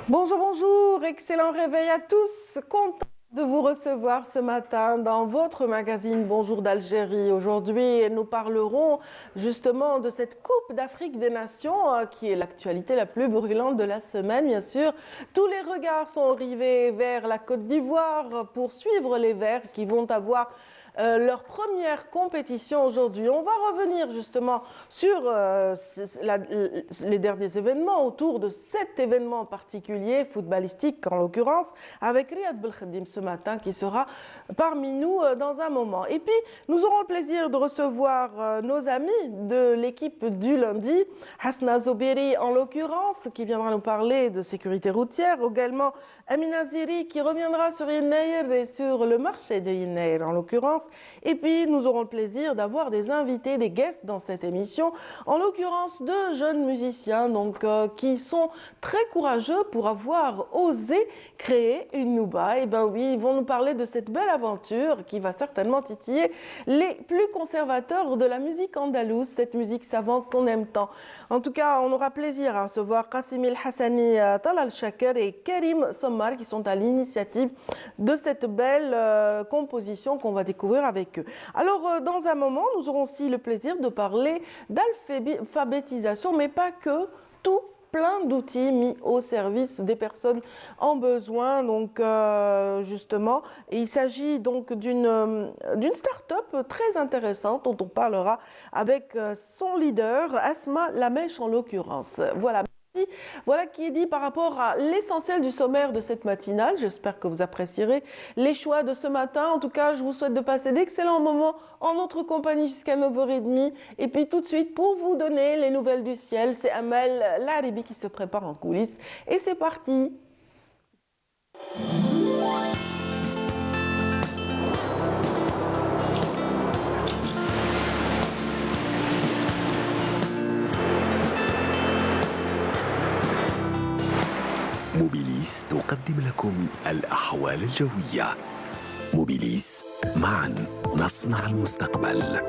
Bonjour, bonjour, excellent réveil à tous. Content de vous recevoir ce matin dans votre magazine Bonjour d'Algérie. Aujourd'hui, nous parlerons justement de cette Coupe d'Afrique des Nations qui est l'actualité la plus brûlante de la semaine, bien sûr. Tous les regards sont rivés vers la Côte d'Ivoire pour suivre les Verts qui vont avoir leur première compétition aujourd'hui. On va revenir justement sur les derniers événements, autour de cet événement particulier, footballistique en l'occurrence, avec Riyad Belkhedim ce matin qui sera parmi nous dans un moment. Et puis, nous aurons le plaisir de recevoir nos amis de l'équipe du lundi, Hasna Zobiri en l'occurrence, qui viendra nous parler de sécurité routière, également Amina Ziri qui reviendra sur Yennaïr et sur le marché de Yennaïr en l'occurrence. Et puis nous aurons le plaisir d'avoir des invités, des guests dans cette émission, en l'occurrence de jeunes musiciens donc, qui sont très courageux pour avoir osé créer une nouba. Et bien oui, ils vont nous parler de cette belle aventure qui va certainement titiller les plus conservateurs de la musique andalouse, cette musique savante qu'on aime tant. En tout cas, on aura plaisir à recevoir Qasim El Hassani, Talal Shaker et Karim Sommar qui sont à l'initiative de cette belle composition qu'on va découvrir avec eux. Alors, dans un moment, nous aurons aussi le plaisir de parler d'alphabétisation, mais pas que, tout plein d'outils mis au service des personnes en besoin. Donc, justement, il s'agit donc d'une start-up très intéressante dont on parlera avec son leader, Asma Lamèche en l'occurrence. Voilà. Voilà qui est dit par rapport à l'essentiel du sommaire de cette matinale. J'espère que vous apprécierez les choix de ce matin. En tout cas, je vous souhaite de passer d'excellents moments en notre compagnie jusqu'à 9h30. Et puis tout de suite, pour vous donner les nouvelles du ciel, c'est Amel Laribi qui se prépare en coulisses. Et c'est parti! موبيليس تقدم لكم الأحوال الجوية. موبيليس، معا نصنع المستقبل.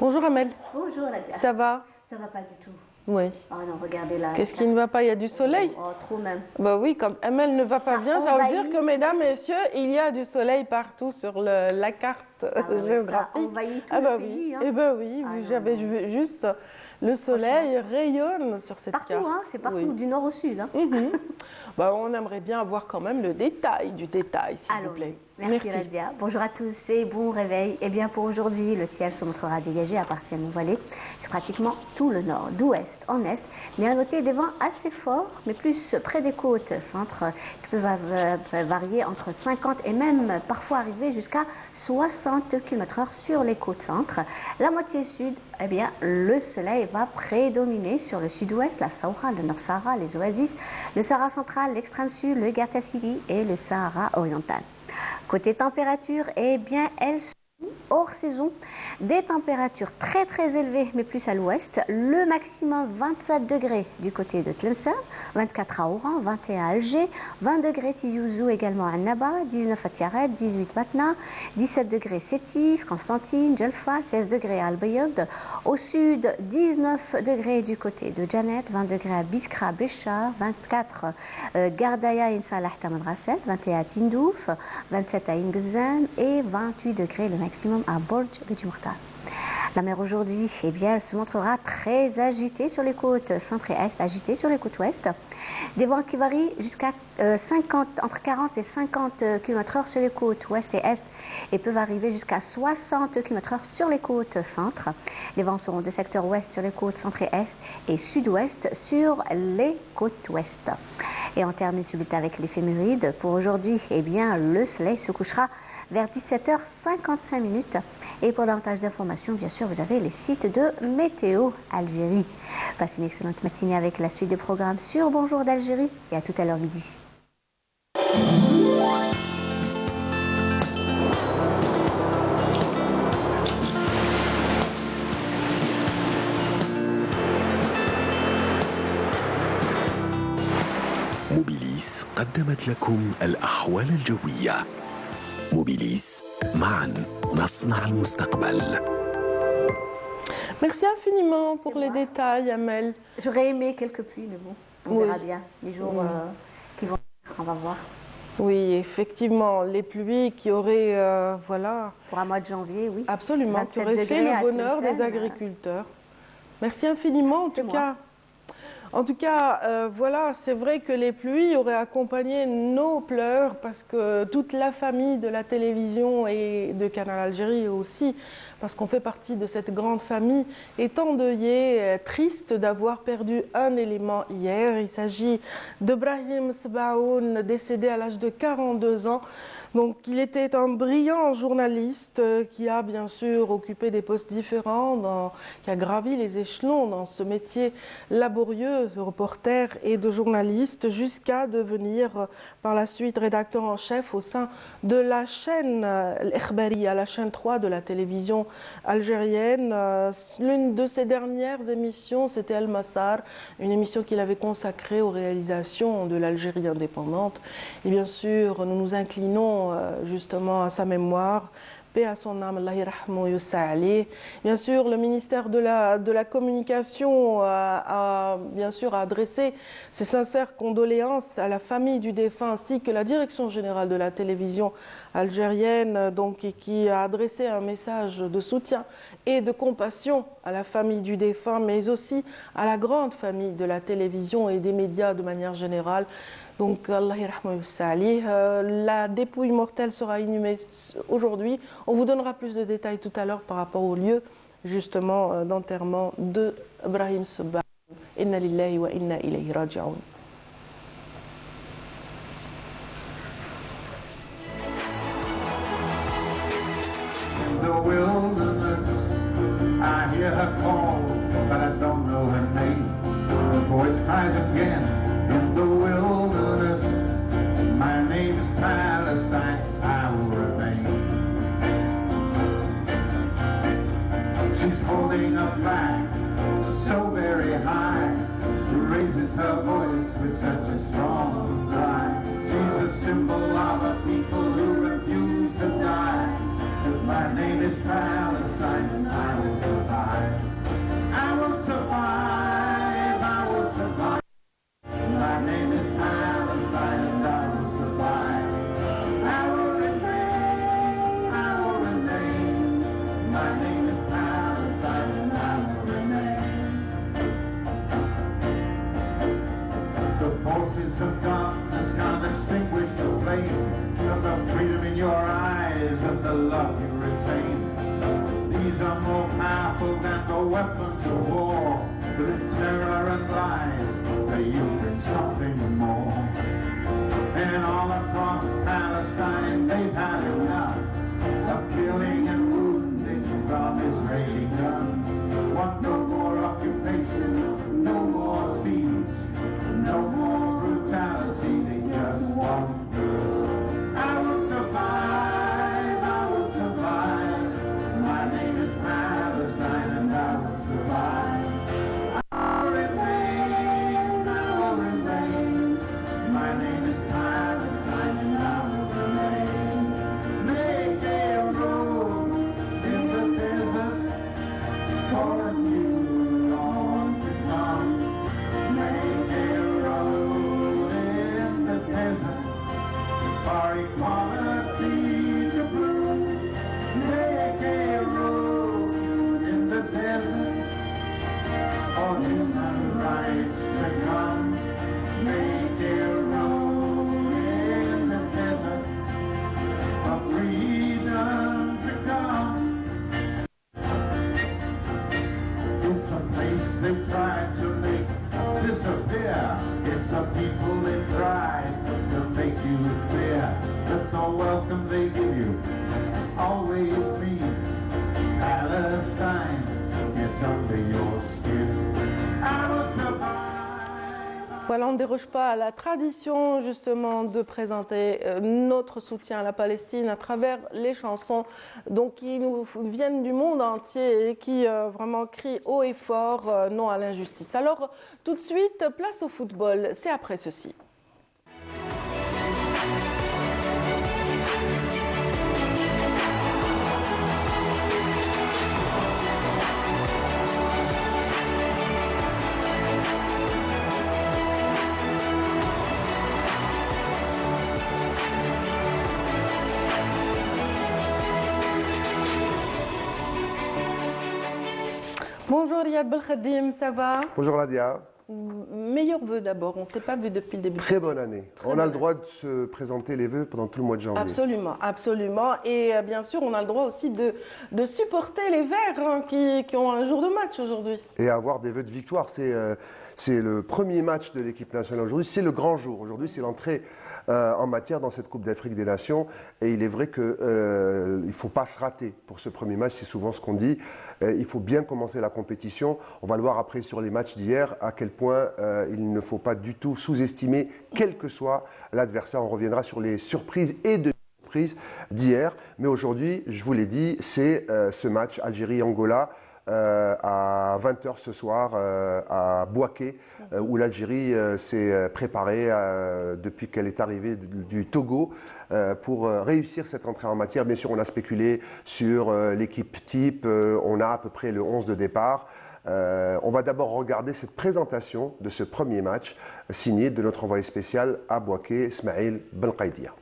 Bonjour Amel. Bonjour Nadia. Ça va? Ça va pas du tout. Oui. Oh non, regardez là. Qu'est-ce qui ne va pas? Il y a du soleil? Oh, trop même. Bah oui, comme Amel ne va pas bien, ça veut dire que, mesdames, messieurs, il y a du soleil partout sur la carte géographique. Ça envahit tout Ah bah le oui, pays. Hein. Eh ben oui, j'avais vu juste le soleil rayonne sur cette carte. Partout, hein, c'est partout, Oui. du nord au sud. Hein. Bah, on aimerait bien avoir quand même le détail du détail, s'il vous plaît. Merci Nadia. Bonjour à tous et bon réveil. Eh bien pour aujourd'hui, le ciel se montrera dégagé à partiellement voilé sur pratiquement tout le nord, d'ouest en est. Mais à noter des vents assez forts, mais plus près des côtes centre, qui peuvent varier entre 50 et même parfois arriver jusqu'à 60 km/h sur les côtes centre. La moitié sud, eh bien le soleil va prédominer sur le sud-ouest, la Sahara, le Nord-Sahara, les oasis, le Sahara central, l'extrême sud, le Gartasili et le Sahara oriental. Côté température, eh bien, elles sont hors saison. Des températures très très élevées, mais plus à l'ouest. Le maximum 27 degrés du côté de Tlemcen, 24 à Oran, 21 à Alger, 20 degrés Tizi Ouzou également à Annaba, 19 à Tiaret, 18 Batna, 17 degrés Sétif, Constantine, Djelfa, 16 degrés à Al-Bayad. Au sud, 19 degrés du côté de Janet, 20 degrés à Biskra, Béchar, 24 Gardaya, Insalah, Tamar Rasset, 21 à Tindouf, 27 à Ingzan et 28 degrés le maximum à Borj Bedjmourta. La mer aujourd'hui, eh bien, elle se montrera très agitée sur les côtes centre et est, agitée sur les côtes ouest. Des vents qui varient jusqu'à entre 40 et 50 km/h sur les côtes ouest et est et peuvent arriver jusqu'à 60 km/h sur les côtes centre. Les vents seront de secteur ouest sur les côtes centre et est et sud-ouest sur les côtes ouest. Et on termine ce bulletin avec l'éphéméride. Pour aujourd'hui, eh bien, le soleil se couchera vers 17h55. Et pour davantage d'informations, bien sûr, vous avez les sites de Météo Algérie. Passez une excellente matinée avec la suite des programmes sur Bonjour d'Algérie et à tout à l'heure midi. موبيليس قدمت لكم الأحوال الجوية. موبيليس، معا نصنع المستقبل. Merci infiniment pour les détails, Amel. J'aurais aimé quelques pluies, mais bon, on verra bien. Les jours qui vont venir, on va voir. Oui, effectivement, les pluies qui auraient, voilà... Pour un mois de janvier, oui. Absolument, qui auraient fait le bonheur des agriculteurs. Merci infiniment, en tout cas. En tout cas, voilà, c'est vrai que les pluies auraient accompagné nos pleurs parce que toute la famille de la télévision et de Canal Algérie aussi, parce qu'on fait partie de cette grande famille, est endeuillée, triste d'avoir perdu un élément hier. Il s'agit de Brahim Sbaoun, décédé à l'âge de 42 ans. Donc, il était un brillant journaliste qui a bien sûr occupé des postes différents, qui a gravi les échelons dans ce métier laborieux de reporter et de journaliste, jusqu'à devenir par la suite rédacteur en chef au sein de la chaîne L'Ikhbariya, la chaîne 3 de la télévision algérienne. L'une de ses dernières émissions, c'était El Massar, une émission qu'il avait consacrée aux réalisations de l'Algérie indépendante. Et bien sûr, nous nous inclinons justement à sa mémoire, paix à son âme, Allah yarhamou yussa alayh. Bien sûr, le ministère de la Communication a bien sûr adressé ses sincères condoléances à la famille du défunt ainsi que la direction générale de la télévision algérienne, donc, qui a adressé un message de soutien et de compassion à la famille du défunt, mais aussi à la grande famille de la télévision et des médias de manière générale. Donc, Allah yarhamou yussa alayh. La dépouille mortelle sera inhumée aujourd'hui. On vous donnera plus de détails tout à l'heure par rapport au lieu justement d'enterrement de Brahim Sbaoun. Inna lillahi wa inna ilayhi raji'un. The wilderness, I hear her call, but I don't know her name. The voice cries again in the wilderness. My name is Palestine, I will remain. She's holding a flag so very high, raises her voice with such a strong cry. She's a symbol of a people who refuse to die. My name is Palestine and I will survive. I will survive, I will survive. My name is Palestine and I will survive. I will remain, I will remain. My name is Palestine and I will remain. The forces of darkness can't extinguish the flame of the freedom in your eyes and the love you retain. These are more powerful than the weapons of war. With terror and lies, you bring something more. And all across Palestine, they've had enough of killing and wounding from Israeli guns. Want no more occupation, no more siege, no more brutality. They just want peace. I will survive, I will survive. My name is Palestine and I will survive. I will remain, I will remain. My name is Palestine and I will remain. Make a road in the desert for a new dawn to come. Make a road in the desert for equality to bloom. Make a road in the desert for human rights to come. Make a road in the desert for freedom to come. It's a place they tried to make disappear. It's a people they tried to make you fear. But the welcome they give you always means Palestine. It's under your skin. I will survive. Voilà, on ne déroge pas à la tradition justement de présenter notre soutien à la Palestine à travers les chansons donc, qui nous viennent du monde entier et qui vraiment crient haut et fort non à l'injustice. Alors tout de suite, place au football, c'est après ceci. Bonjour Riyad Belkhadim, ça va? Bonjour Nadia. Meilleurs vœux d'abord, on ne s'est pas vu depuis le début. Très bonne année. On a le droit de se présenter les vœux pendant tout le mois de janvier. Absolument, absolument. Et bien sûr, on a le droit aussi de supporter les Verts hein, qui ont un jour de match aujourd'hui. Et avoir des vœux de victoire. C'est le premier match de l'équipe nationale aujourd'hui. C'est le grand jour. Aujourd'hui, c'est l'entrée en matière dans cette Coupe d'Afrique des Nations. Et il est vrai qu'il ne faut pas se rater pour ce premier match. C'est souvent ce qu'on dit. Il faut bien commencer la compétition. On va le voir après sur les matchs d'hier, à quel point il ne faut pas du tout sous-estimer, quel que soit l'adversaire. On reviendra sur les surprises et demi-surprises d'hier. Mais aujourd'hui, je vous l'ai dit, c'est ce match Algérie-Angola. À 20h ce soir à Bouaké, où l'Algérie s'est préparée depuis qu'elle est arrivée du Togo pour réussir cette entrée en matière. Bien sûr, on a spéculé sur l'équipe type, on a à peu près le 11 de départ. On va d'abord regarder cette présentation de ce premier match signé de notre envoyé spécial à Bouaké, Ismaïl Belkhaïdia.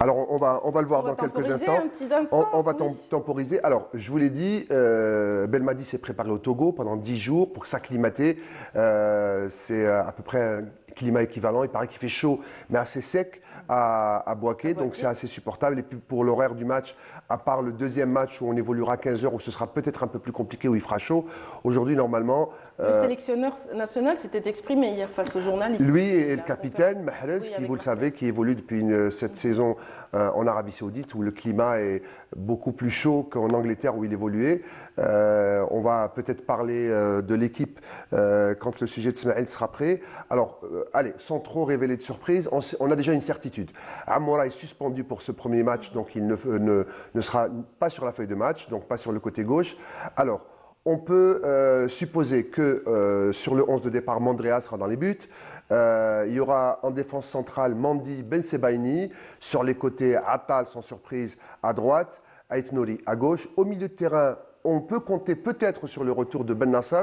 Alors, on va le voir dans quelques instants. On va temporiser. Alors, je vous l'ai dit, Belmadi s'est préparé au Togo pendant 10 jours pour s'acclimater. C'est à peu près un climat équivalent. Il paraît qu'il fait chaud, mais assez sec à Bouaké, donc c'est assez supportable. Et puis pour l'horaire du match, à part le deuxième match où on évoluera à 15h, où ce sera peut-être un peu plus compliqué, où il fera chaud, aujourd'hui, normalement... Le sélectionneur national s'était exprimé hier face aux journalistes. Lui et le capitaine, Mahrez, qui, vous le savez, qui évolue depuis cette saison en Arabie Saoudite, où le climat est beaucoup plus chaud qu'en Angleterre, où il évoluait. On va peut-être parler de l'équipe quand le sujet de Ismaël sera prêt. Alors, allez, sans trop révéler de surprise, on a déjà une certitude. Amoura est suspendu pour ce premier match, donc il ne sera pas sur la feuille de match, donc pas sur le côté gauche. Alors, on peut supposer que sur le 11 de départ, Mandrea sera dans les buts. Il y aura en défense centrale Mandi Ben Sebaini. Sur les côtés, Atal, sans surprise, à droite. Ait Nouri à gauche. Au milieu de terrain, on peut compter peut-être sur le retour de Ben Nasser.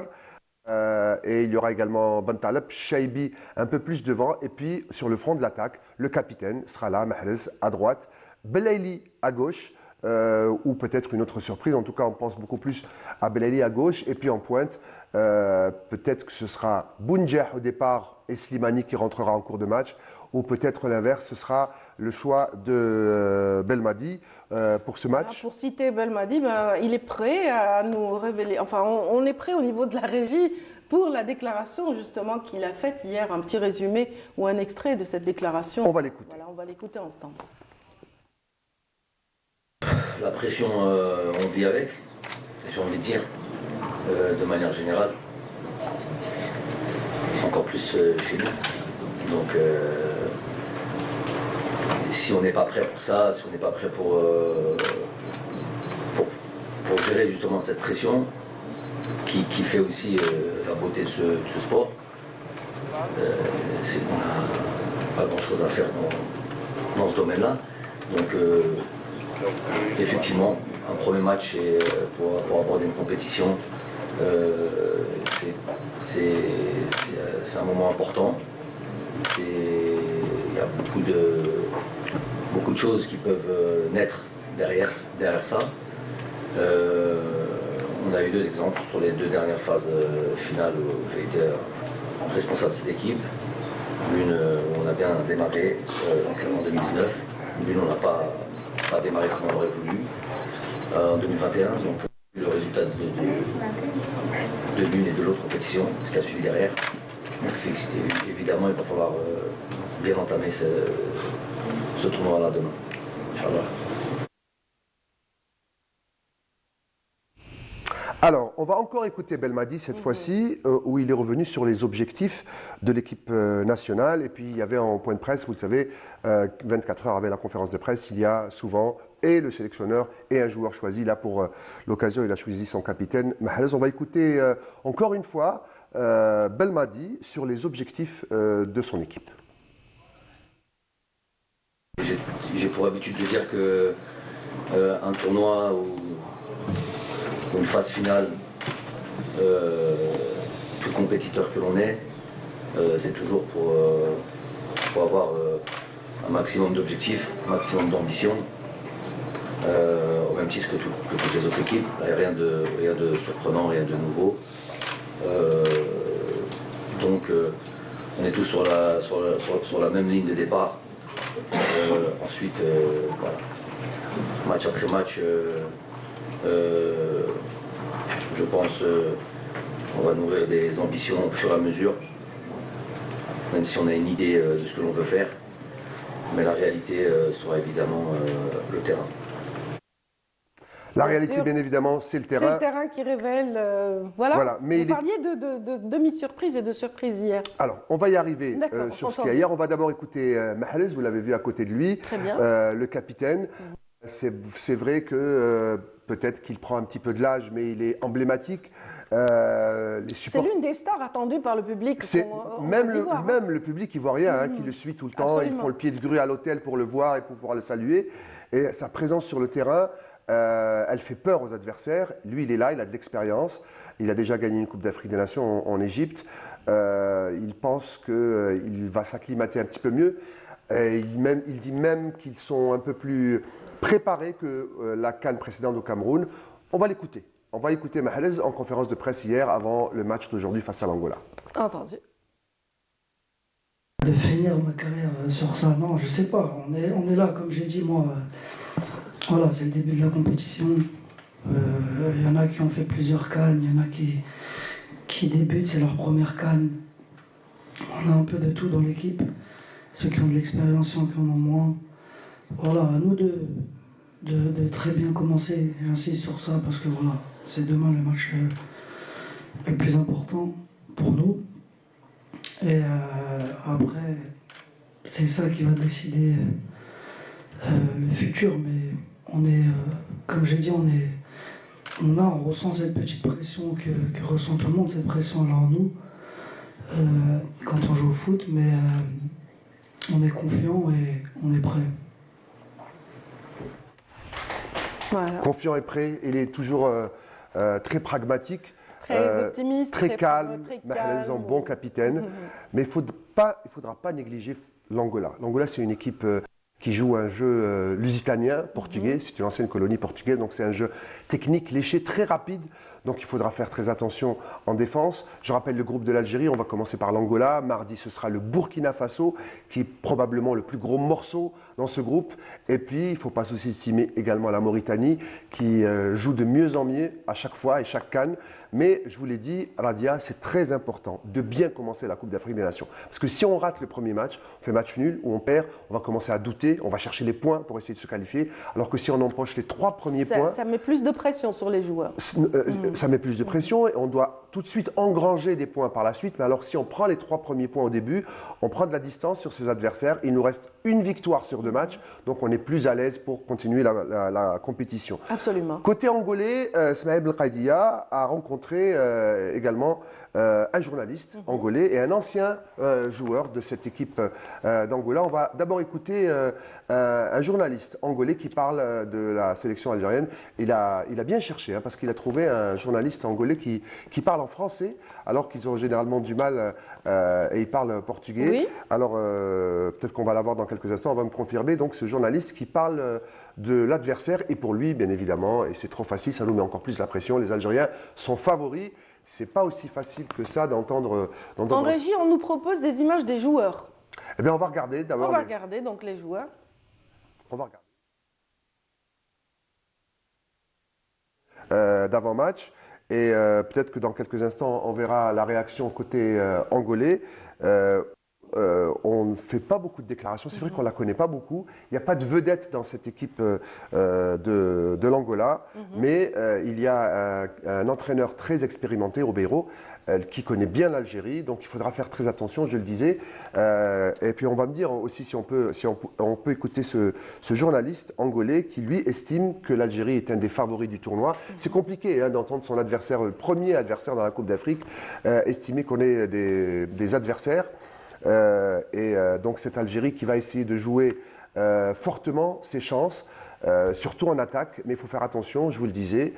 Et il y aura également Ben Taleb, Shaibi un peu plus devant. Et puis sur le front de l'attaque, le capitaine sera là, Mahrez à droite. Belaïli à gauche. Ou peut-être une autre surprise. En tout cas, on pense beaucoup plus à Belaïli à gauche. Et puis en pointe, peut-être que ce sera Bounjah au départ et Slimani qui rentrera en cours de match. Ou peut-être l'inverse, ce sera le choix de Belmadi pour ce match. Pour citer Belmadi, il est prêt à nous révéler. Enfin, on est prêt au niveau de la régie pour la déclaration justement qu'il a faite hier. Un petit résumé ou un extrait de cette déclaration. On va l'écouter. Voilà, on va l'écouter ensemble. La pression, on vit avec, j'ai envie de dire, de manière générale. Encore plus chez nous. Donc, si on n'est pas prêt pour ça, si on n'est pas prêt pour gérer justement cette pression, qui fait aussi la beauté de ce sport, c'est qu'on n'a pas grand-chose à faire dans ce domaine-là. Donc, effectivement, un premier match pour aborder une compétition, c'est un moment important. Il y a beaucoup de choses qui peuvent naître derrière ça. On a eu 2 exemples sur les 2 dernières phases finales où j'ai été responsable de cette équipe. L'une où on a bien démarré en 2019, l'une on n'a pas démarré comme on aurait voulu en 2021. Donc le résultat de l'une et de l'autre compétition, ce qui a suivi derrière. Donc évidemment, il va falloir bien entamer ce tournoi-là demain. Inch'Allah. Alors, on va encore écouter Belmadi cette fois-ci, où il est revenu sur les objectifs de l'équipe nationale. Et puis, il y avait en point de presse, vous le savez, 24 heures avant la conférence de presse, il y a souvent et le sélectionneur et un joueur choisi. Là, pour l'occasion, il a choisi son capitaine, Mahrez. On va écouter encore une fois Belmadi sur les objectifs de son équipe. J'ai pour habitude de dire que un tournoi ou une phase finale, tout compétiteur que l'on est, c'est toujours pour avoir un maximum d'objectifs, un maximum d'ambition, au même titre que toutes les autres équipes. Rien de surprenant, rien de nouveau. Donc on est tous sur la même ligne de départ. Ensuite, voilà. Match après match, je pense on va nourrir des ambitions au fur et à mesure, même si on a une idée de ce que l'on veut faire. Mais la réalité sera évidemment le terrain. La réalité, bien évidemment, c'est le terrain. C'est le terrain qui révèle. Voilà. Mais vous parliez de demi-surprise et de surprise hier. Alors, on va y arriver sur ce qu'il y a hier. On va d'abord écouter Mahrez, vous l'avez vu à côté de lui, le capitaine. C'est vrai que peut-être qu'il prend un petit peu de l'âge, mais il est emblématique. C'est l'une des stars attendues par le public. Même le public ivoirien qui le suit tout le temps. Absolument. Ils font le pied de grue à l'hôtel pour le voir et pour pouvoir le saluer. Et sa présence sur le terrain, elle fait peur aux adversaires. Lui, il est là, il a de l'expérience. Il a déjà gagné une Coupe d'Afrique des Nations en Égypte. Il pense qu'il va s'acclimater un petit peu mieux. Il dit même qu'ils sont un peu plus préparés que la CAN précédente au Cameroun. On va l'écouter. On va écouter Mahrez en conférence de presse hier avant le match d'aujourd'hui face à l'Angola. Entendu. De finir ma carrière sur ça, non, je sais pas. On est là, comme j'ai dit, moi. Voilà, c'est le début de la compétition. Il y en a qui ont fait plusieurs cannes, il y en a qui débutent, c'est leur première canne. On a un peu de tout dans l'équipe. Ceux qui ont de l'expérience, ceux qui en ont moins. Voilà, à nous de très bien commencer. J'insiste sur ça parce que voilà, c'est demain le match le plus important pour nous. Et après, c'est ça qui va décider le futur. Mais on est, comme j'ai dit, on ressent cette petite pression que ressent tout le monde, cette pression-là en nous, quand on joue au foot. Mais on est confiant et on est prêt. Voilà. Confiant et prêt, il est toujours très pragmatique, très optimiste, très calme, Mahrez en bon capitaine. Mais il ne faudra pas négliger l'Angola. L'Angola, c'est une équipe qui joue un jeu lusitanien, portugais. C'est une ancienne colonie portugaise, donc c'est un jeu technique, léché, très rapide. Donc il faudra faire très attention en défense. Je rappelle le groupe de l'Algérie, on va commencer par l'Angola. Mardi, ce sera le Burkina Faso, qui est probablement le plus gros morceau dans ce groupe. Et puis, il ne faut pas sous-estimer également la Mauritanie, qui joue de mieux en mieux à chaque fois et chaque CAN. Mais je vous l'ai dit, Radia, c'est très important de bien commencer la Coupe d'Afrique des Nations. Parce que si on rate le premier match, on fait match nul ou on perd, on va commencer à douter, on va chercher les points pour essayer de se qualifier. Alors que si on empoche les 3 premiers points… Ça met plus de pression sur les joueurs. Ça met plus de pression et on doit tout de suite engranger des points par la suite. Mais alors si on prend les 3 premiers points au début, on prend de la distance sur ses adversaires. Il nous reste une victoire sur 2 matchs, donc on est plus à l'aise pour continuer la compétition. Absolument. Côté angolais, Smaïl Belkhaidia a rencontré également un journaliste angolais et un ancien joueur de cette équipe d'Angola. On va d'abord écouter un journaliste angolais qui parle de la sélection algérienne. Il a bien cherché parce qu'il a trouvé un journaliste angolais qui parle en français alors qu'ils ont généralement du mal et ils parlent portugais. Oui. Alors peut-être qu'on va l'avoir dans quelques instants, on va me confirmer. Donc ce journaliste qui parle de l'adversaire et pour lui bien évidemment, et c'est trop facile, ça nous met encore plus la pression, les Algériens sont favoris. C'est pas aussi facile que ça d'entendre. En régie, on nous propose des images des joueurs. Eh bien, on va regarder d'abord. On va regarder donc les joueurs. On va regarder. D'avant-match. Et peut-être que dans quelques instants, on verra la réaction côté angolais. On ne fait pas beaucoup de déclarations. C'est vrai qu'on ne la connaît pas beaucoup. Il n'y a pas de vedette dans cette équipe de l'Angola. Mais il y a un entraîneur très expérimenté, Ribeiro, qui connaît bien l'Algérie. Donc il faudra faire très attention, je le disais. Et puis on va me dire aussi si on peut écouter ce journaliste angolais qui, lui, estime que l'Algérie est un des favoris du tournoi. C'est compliqué d'entendre son adversaire, le premier adversaire dans la Coupe d'Afrique, estimer qu'on est des adversaires. Donc cette Algérie qui va essayer de jouer fortement ses chances, surtout en attaque, mais il faut faire attention, je vous le disais,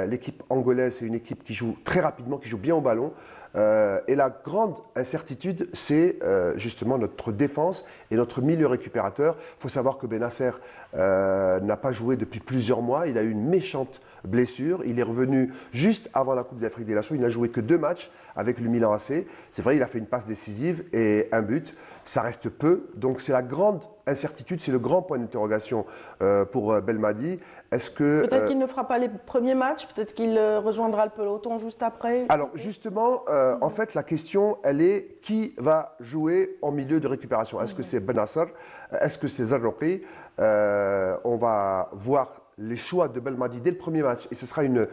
l'équipe angolaise c'est une équipe qui joue très rapidement, qui joue bien au ballon, Et la grande incertitude, c'est justement notre défense et notre milieu récupérateur. Il faut savoir que Bennacer n'a pas joué depuis plusieurs mois. Il a eu une méchante blessure. Il est revenu juste avant la Coupe d'Afrique des Nations. Il n'a joué que 2 matchs avec le Milan AC. C'est vrai, il a fait une passe décisive et un but. Ça reste peu. Donc c'est la grande incertitude, c'est le grand point d'interrogation pour Belmadi. Est-ce que peut-être qu'il ne fera pas les premiers matchs, peut-être qu'il rejoindra le peloton juste après. Alors justement, en fait, la question, elle est qui va jouer en milieu de récupération? Est-ce que c'est Bennacer? Est-ce que c'est Zarrouqi? On va voir les choix de Belmadi dès le premier match et ce sera une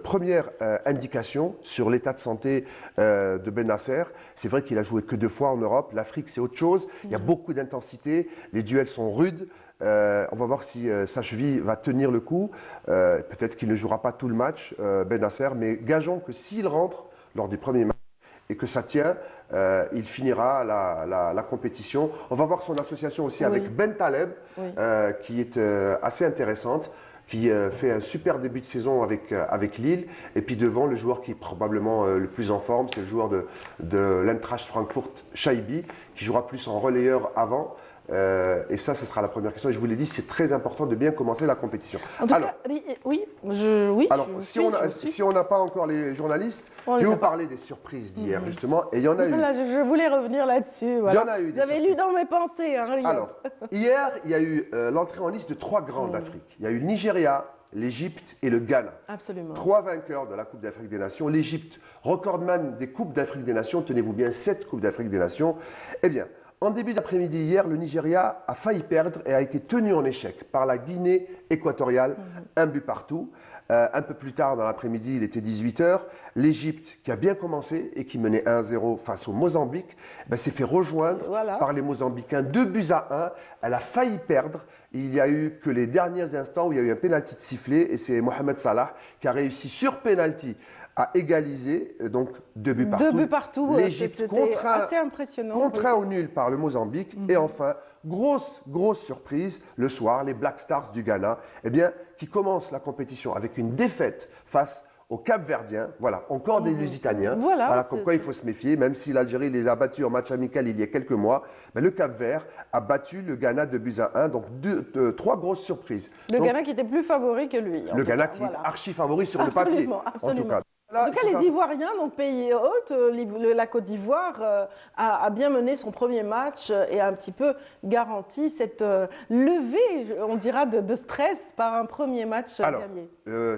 première indication sur l'état de santé de Bennacer. C'est vrai qu'il a joué que 2 fois en Europe. L'Afrique, c'est autre chose. Il y a beaucoup d'intensité. Les duels sont rudes. On va voir si sa cheville va tenir le coup. Peut-être qu'il ne jouera pas tout le match, Bennacer, mais gageons que s'il rentre lors des premiers matchs et que ça tient, il finira la compétition. On va voir son association aussi avec Ben Taleb, qui est assez intéressante, qui fait un super début de saison avec Lille. Et puis devant, le joueur qui est probablement le plus en forme, c'est le joueur de l'Eintracht Francfort, Shaibi, qui jouera plus en relayeur avant. Et ça, ce sera la première question. Et je vous l'ai dit, c'est très important de bien commencer la compétition. En tout cas, oui. Alors, si on n'a pas encore les journalistes, je vais vous parler des surprises d'hier, justement. Et il y en a eu. Voilà, je voulais revenir là-dessus. Voilà. Il y en a eu. Vous avez lu dans mes pensées, hein, Riyad. Alors, hier, il y a eu l'entrée en liste de 3 grands d'Afrique. Il y a eu le Nigeria, l'Égypte et le Ghana. Absolument. 3 vainqueurs de la Coupe d'Afrique des Nations. L'Égypte, recordman des Coupes d'Afrique des Nations, tenez-vous bien, 7 Coupes d'Afrique des Nations. Eh bien, en début d'après-midi hier, le Nigeria a failli perdre et a été tenu en échec par la Guinée équatoriale, 1 but partout. Un peu plus tard dans l'après-midi, il était 18h. L'Égypte, qui a bien commencé et qui menait 1-0 face au Mozambique, s'est fait rejoindre par les Mozambicains, 2-1. Elle a failli perdre. Il n'y a eu que les derniers instants où il y a eu un pénalty de sifflet et c'est Mohamed Salah qui a réussi sur pénalty à égaliser, donc 2 buts partout. 2 buts partout, l'Égypte assez impressionnant. Contraint au nul par le Mozambique. Et enfin, grosse surprise, le soir, les Black Stars du Ghana, qui commencent la compétition avec une défaite face aux Cap-Verdiens. Voilà, encore des Lusitaniens. Voilà comme quoi il faut se méfier, même si l'Algérie les a battus en match amical il y a quelques mois. Mais le Cap-Vert a battu le Ghana 2-1. Donc 3 grosses surprises. Ghana qui était plus favori que lui. Le Ghana qui est archi favori sur le papier. En tout cas. En tout cas, les Ivoiriens, donc pays hôte, la Côte d'Ivoire a bien mené son premier match et a un petit peu garanti cette levée, on dira, de stress par un premier match gagné.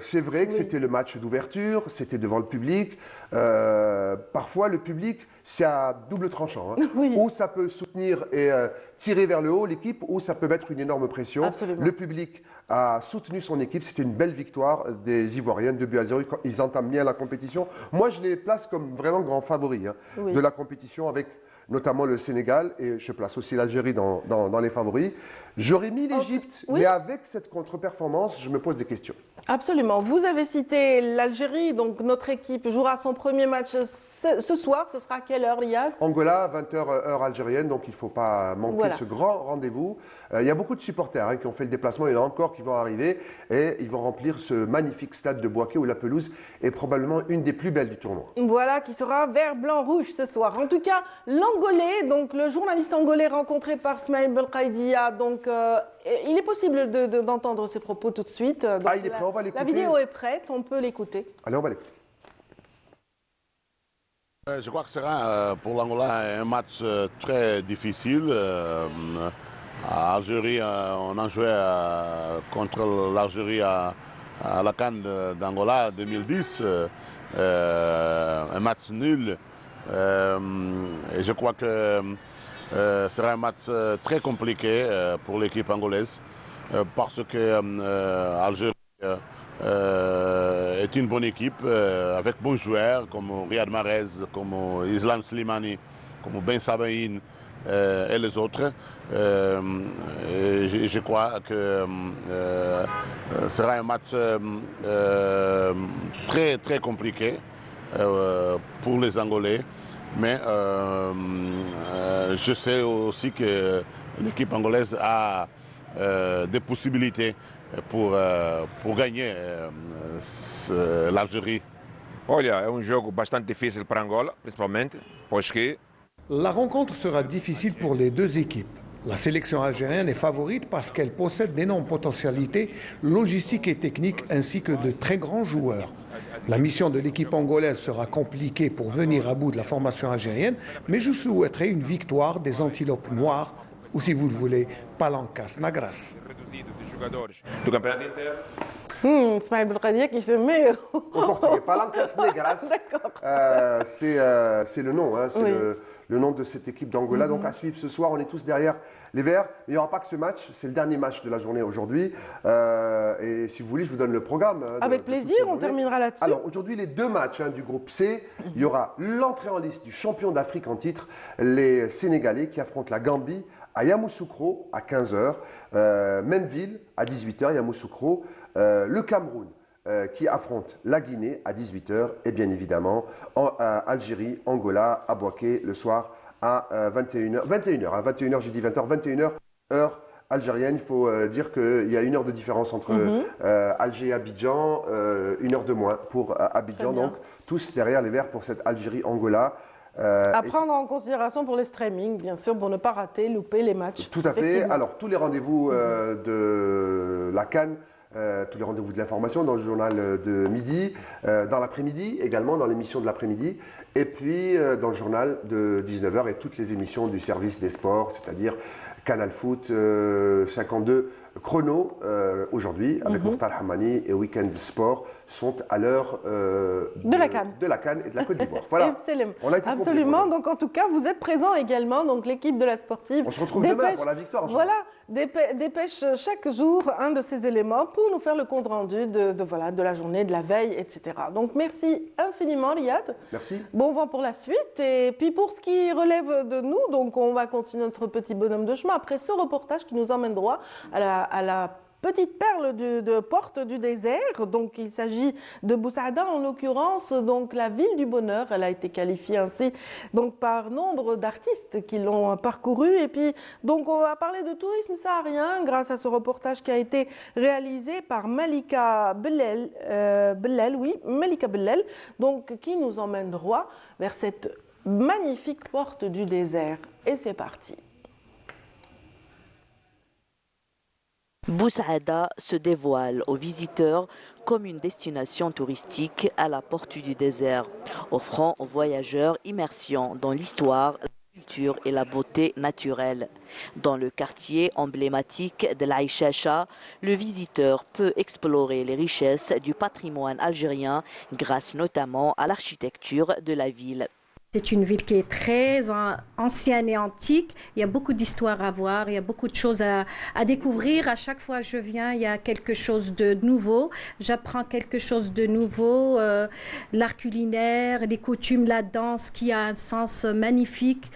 C'est vrai que c'était le match d'ouverture, c'était devant le public. Parfois, le public, c'est à double tranchant. Ou ça peut soutenir et tirer vers le haut l'équipe, ou ça peut mettre une énorme pression. Absolument. Le public a soutenu son équipe. C'était une belle victoire des Ivoiriens, 2-0. Ils entament bien la compétition. Moi, je les place comme vraiment grands favoris de la compétition, avec notamment le Sénégal, et je place aussi l'Algérie dans les favoris. J'aurais mis l'Égypte, mais avec cette contre-performance, je me pose des questions. Absolument. Vous avez cité l'Algérie, donc notre équipe jouera son premier match ce soir. Ce sera à quelle heure, Riyad? Angola, 20h heure algérienne, donc il ne faut pas manquer ce grand rendez-vous. Il y a beaucoup de supporters qui ont fait le déplacement, il y en a encore qui vont arriver, et ils vont remplir ce magnifique stade de Bouaké où la pelouse est probablement une des plus belles du tournoi. Voilà, qui sera vert, blanc, rouge ce soir. En tout cas, l'Angolais, donc le journaliste angolais rencontré par Smaïl Belkhaïdia, donc il est possible d'entendre ses propos tout de suite. Donc il est prêt, on va l'écouter. La vidéo est prête, on peut l'écouter. Allez, on va l'écouter. Je crois que ce sera pour l'Angola un match très difficile. À Algérie, on a joué contre l'Algérie à la CAN d'Angola 2010. Un match nul. Et je crois que ce sera un match très compliqué pour l'équipe angolaise parce que Algérie est une bonne équipe avec bons joueurs comme Riyad Mahrez, comme Islam Slimani, comme Ben Sabaïn et les autres. Je crois que ce sera un match très compliqué pour les Angolais. Mais je sais aussi que l'équipe angolaise a des possibilités pour gagner l'Algérie. Olha, é jogo bastante difícil para Angola, principalmente, pois que La rencontre sera difficile pour les deux équipes. La sélection algérienne est favorite parce qu'elle possède d'énormes potentialités logistiques et techniques ainsi que de très grands joueurs. La mission de l'équipe angolaise sera compliquée pour venir à bout de la formation algérienne, mais je souhaiterais une victoire des Antilopes Noires, ou si vous le voulez, Palancas Negras. do campeonato inteiro. Ismaël Belkhadia qui se met Au portugais, Palancas Negras. C'est le nom, hein, c'est Oui. le nom de cette équipe d'Angola. Donc à suivre ce soir, on est tous derrière les Verts. Il n'y aura pas que ce match, c'est le dernier match de la journée aujourd'hui. Et si vous voulez, je vous donne le programme. Hein, Avec de toute plaisir, cette on journée. terminera là-dessus. Alors aujourd'hui, les deux matchs du groupe C, il y aura l'entrée en liste du champion d'Afrique en titre, les Sénégalais qui affrontent la Gambie à Yamoussoukro à 15h, même ville à 18h, Yamoussoukro, le Cameroun qui affronte la Guinée à 18h et bien évidemment Algérie, Angola à Bouaké le soir à 21h. 21h, j'ai dit 20h, 21h, heure algérienne. Il faut dire qu'il y a 1 heure de différence entre Alger et Abidjan, 1 heure de moins pour Abidjan. Donc tous derrière les Verts pour cette Algérie-Angola. À prendre en considération pour les streamings, bien sûr, pour ne pas rater, louper les matchs. Tout à fait. Alors, tous les rendez-vous de la CAN, tous les rendez-vous de l'information dans le journal de midi, dans l'après-midi également, dans l'émission de l'après-midi, et puis dans le journal de 19h et toutes les émissions du service des sports, c'est-à-dire Canal Foot 52 Chrono aujourd'hui avec Mokhtar Hamani et Weekend Sport sont à l'heure de la CAN et de la Côte d'Ivoire. Voilà. On a été Absolument. Donc en tout cas, vous êtes présents également. Donc l'équipe de la sportive. On se retrouve demain pour la victoire. Voilà, dépêche chaque jour un de ces éléments pour nous faire le compte rendu de la journée, de la veille, etc. Donc merci infiniment, Riyad. Merci. Bon vent pour la suite. Et puis pour ce qui relève de nous, donc on va continuer notre petit bonhomme de chemin après ce reportage qui nous emmène droit à la petite perle de porte du désert. Donc il s'agit de Boussaada en l'occurrence, donc la ville du bonheur. Elle a été qualifiée ainsi donc par nombre d'artistes qui l'ont parcouru. Et puis donc on va parler de tourisme saharien grâce à ce reportage qui a été réalisé par Malika Bellel, Malika Bellel, donc qui nous emmène droit vers cette magnifique porte du désert. Et c'est parti. Boussaada se dévoile aux visiteurs comme une destination touristique à la porte du désert, offrant aux voyageurs immersion dans l'histoire, la culture et la beauté naturelle. Dans le quartier emblématique de l'Aïchacha, le visiteur peut explorer les richesses du patrimoine algérien grâce notamment à l'architecture de la ville. C'est une ville qui est très ancienne et antique. Il y a beaucoup d'histoires à voir, il y a beaucoup de choses à découvrir. À chaque fois que je viens, il y a quelque chose de nouveau. J'apprends quelque chose de nouveau. L'art culinaire, les coutumes, la danse qui a un sens magnifique.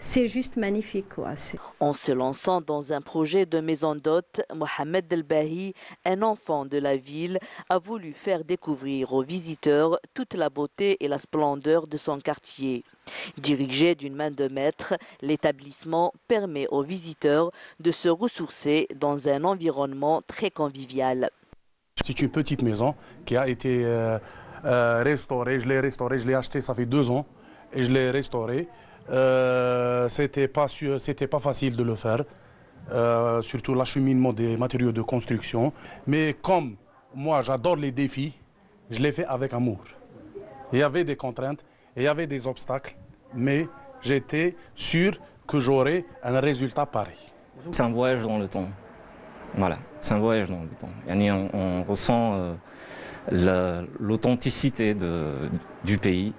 C'est juste magnifique, quoi. En se lançant dans un projet de maison d'hôte, Mohamed Delbahi, un enfant de la ville, a voulu faire découvrir aux visiteurs toute la beauté et la splendeur de son quartier. Dirigé d'une main de maître, l'établissement permet aux visiteurs de se ressourcer dans un environnement très convivial. C'est une petite maison qui a été restaurée. Je l'ai achetée, ça fait 2 ans, et je l'ai restaurée. C'était pas facile de le faire, surtout l'acheminement des matériaux de construction. Mais comme moi j'adore les défis, je l'ai fait avec amour. Il y avait des contraintes, il y avait des obstacles, mais j'étais sûr que j'aurais un résultat pareil. C'est un voyage dans le temps. Voilà, c'est un voyage dans le temps. On ressent l'authenticité du pays.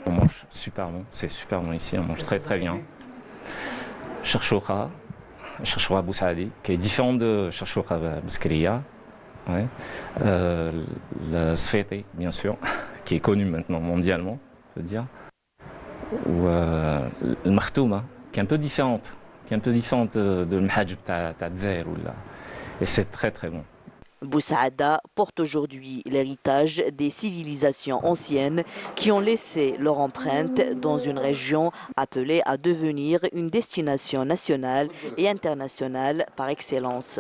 On mange super bon, c'est super bon ici, on mange très très bien. Cherchoura Boussaadi, qui est différent de Cherchoura Beskriya. Ouais. Le Sfeti, bien sûr, qui est connu maintenant mondialement, je veux dire. Ou le Martouma, qui est un peu différente, de le Mhajb Tadzer. Et c'est très très bon. Boussaada porte aujourd'hui l'héritage des civilisations anciennes qui ont laissé leur empreinte dans une région appelée à devenir une destination nationale et internationale par excellence.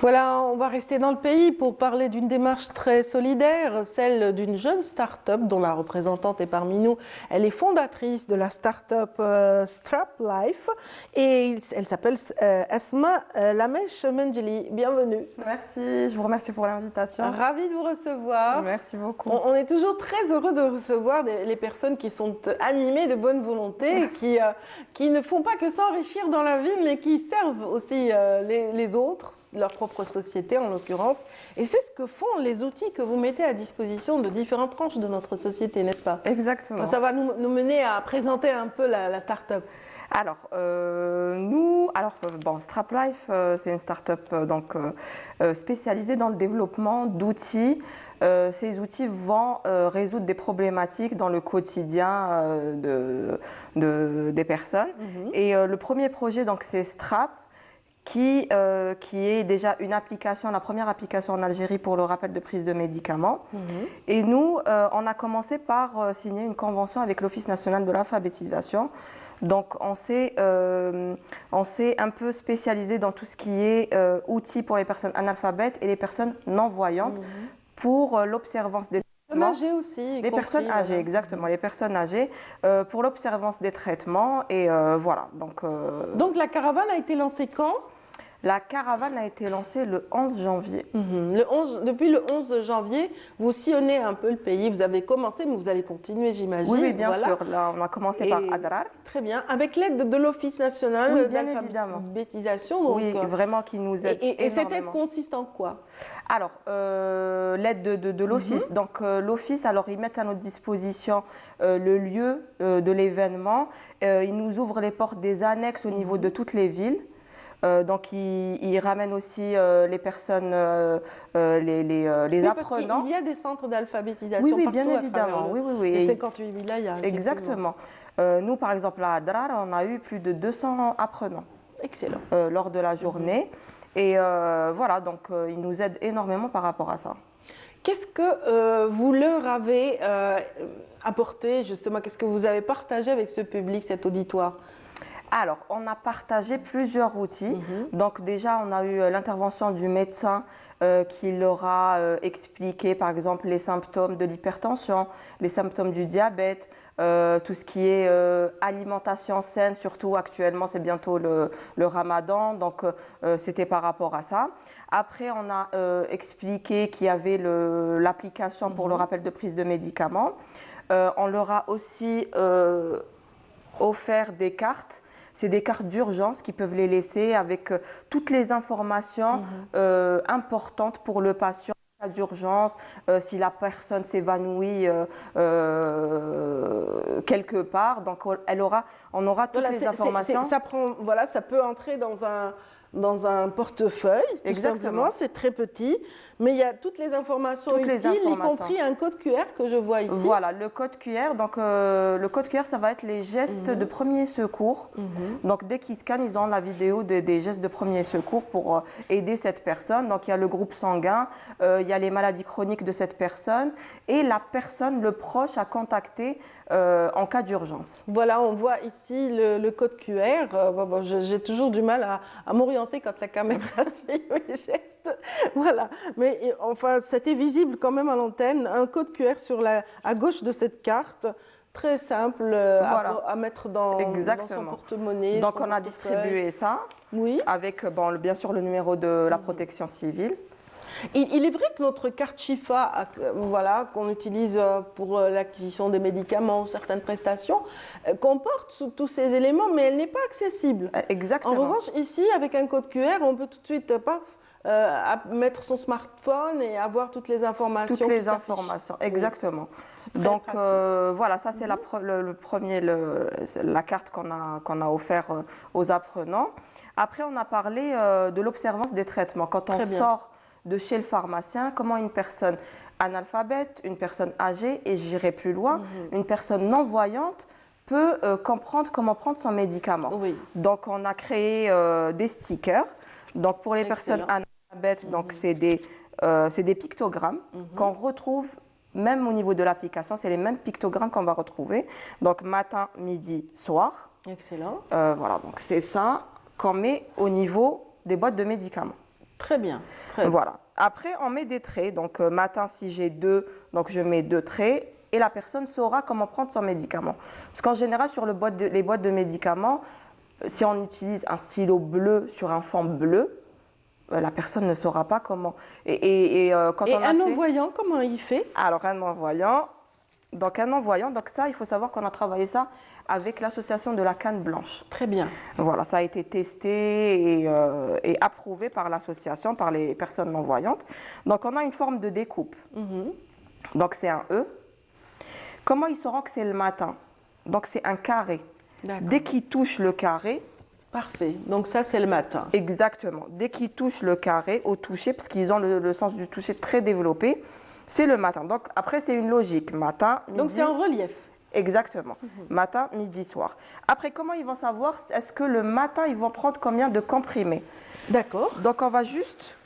Voilà, on va rester dans le pays pour parler d'une démarche très solidaire, celle d'une jeune start-up dont la représentante est parmi nous. Elle est fondatrice de la start-up Strap Life et elle s'appelle Asma Lamesh Menjeli. Bienvenue. Merci, je vous remercie pour l'invitation. Ravie de vous recevoir. Merci beaucoup. On est toujours très heureux de recevoir les personnes qui sont animées de bonne volonté, qui ne font pas que s'enrichir dans la vie, mais qui servent aussi les autres, leur propre société en l'occurrence. Et c'est ce que font les outils que vous mettez à disposition de différentes tranches de notre société, n'est-ce pas? Exactement. Ça va nous mener à présenter un peu la start-up. Alors, Strap Life, c'est une start-up spécialisée dans le développement d'outils. Ces outils vont résoudre des problématiques dans le quotidien des personnes. Et le premier projet, donc, c'est Strap, qui est déjà une application, la première application en Algérie pour le rappel de prise de médicaments. Et nous, on a commencé par signer une convention avec l'Office national de l'alphabétisation. Donc, on s'est un peu spécialisé dans tout ce qui est outils pour les personnes analphabètes et les personnes non-voyantes pour l'observance des traitements. Âgées aussi. Les personnes âgées, voilà. Exactement, les personnes âgées pour l'observance des traitements. Et voilà. Donc, la caravane a été lancée quand ? La caravane a été lancée le 11 janvier. Depuis le 11 janvier, vous sillonnez un peu le pays. Vous avez commencé, mais vous allez continuer, j'imagine. Oui, bien sûr. Là, on a commencé par Adrar. Très bien. Avec l'aide de l'Office national d'alphabétisation. Oui, vraiment, qui nous aide Et cette aide consiste en quoi? Alors, l'aide de l'Office. Donc, l'Office, alors, ils mettent à notre disposition le lieu de l'événement. Ils nous ouvrent les portes des annexes au niveau de toutes les villes. Donc, ils ramènent aussi les personnes, les apprenants. Il y a des centres d'alphabétisation oui, partout bien évidemment. Les 58 villages. Exactement. Nous, par exemple, à Adrar, on a eu plus de 200 apprenants. Excellent. Lors de la journée. Et voilà, donc ils nous aident énormément par rapport à ça. Qu'est-ce que vous leur avez apporté, justement? Qu'est-ce que vous avez partagé avec ce public, cet auditoire? Alors, on a partagé plusieurs outils. Donc déjà, on a eu l'intervention du médecin qui leur a expliqué, par exemple, les symptômes de l'hypertension, les symptômes du diabète, tout ce qui est alimentation saine, surtout actuellement, c'est bientôt le ramadan, donc c'était par rapport à ça. Après, on a expliqué qu'il y avait l'application pour le rappel de prise de médicaments. On leur a aussi offert des cartes. C'est des cartes d'urgence qui peuvent les laisser avec toutes les informations importantes pour le patient d'urgence, si la personne s'évanouit quelque part. Donc, on aura toutes les informations. Ça peut entrer dans un portefeuille, tout simplement, c'est très petit, mais il y a toutes les informations utiles, y compris un code QR que je vois ici. Voilà, le code QR. Donc, le code QR, ça va être les gestes de premier secours. Donc, dès qu'ils scannent, ils ont la vidéo des gestes de premier secours pour aider cette personne. Donc, il y a le groupe sanguin, il y a les maladies chroniques de cette personne et la personne, le proche à contacter en cas d'urgence. Voilà, on voit ici le code QR. J'ai toujours du mal à m'orienter quand la caméra suit mes gestes. Voilà, mais enfin, c'était visible quand même à l'antenne. Un code QR à gauche de cette carte, très simple à mettre dans son porte-monnaie. Donc, on a distribué ça avec, bien sûr, le numéro de la protection civile. Il est vrai que notre carte Chifa, qu'on utilise pour l'acquisition des médicaments ou certaines prestations, comporte tous ces éléments, mais elle n'est pas accessible. Exactement. En revanche, ici, avec un code QR, on peut tout de suite mettre son smartphone et avoir toutes les informations. Toutes les informations, exactement. Donc voilà, ça c'est la carte qu'on a offert aux apprenants. Après, on a parlé de l'observance des traitements. Quand on sort de chez le pharmacien, comment une personne analphabète, une personne âgée, et j'irai plus loin, une personne non-voyante peut comprendre comment prendre son médicament. Donc, on a créé des stickers. Donc, pour les personnes analphabètes, donc c'est des pictogrammes qu'on retrouve même au niveau de l'application. C'est les mêmes pictogrammes qu'on va retrouver. Donc, matin, midi, soir. Excellent. Voilà, donc c'est ça qu'on met au niveau des boîtes de médicaments. Très bien. Très bien. Voilà. Après, on met des traits. Donc, matin, si j'ai 2, donc je mets 2 traits. Et la personne saura comment prendre son médicament. Parce qu'en général, sur les boîtes de médicaments, si on utilise un stylo bleu sur un fond bleu, la personne ne saura pas comment. Quand on a un fait... non-voyant, comment il fait? Alors, un non-voyant, donc ça, il faut savoir qu'on a travaillé ça avec l'association de la canne blanche. Très bien. Voilà, ça a été testé et approuvé par l'association, par les personnes non-voyantes. Donc, on a une forme de découpe. Donc, c'est un E. Comment ils sauront que c'est le matin? Donc, c'est un carré. Dès qu'ils touchent le carré... Parfait. Donc, ça, c'est le matin. Exactement. Dès qu'ils touchent le carré au toucher, parce qu'ils ont le sens du toucher très développé, c'est le matin. Donc, après, c'est une logique. Matin, midi... Donc, c'est en relief. Exactement. Matin, midi, soir. Après, comment ils vont savoir? Est-ce que le matin, ils vont prendre combien de comprimés? D'accord. Donc, on va juste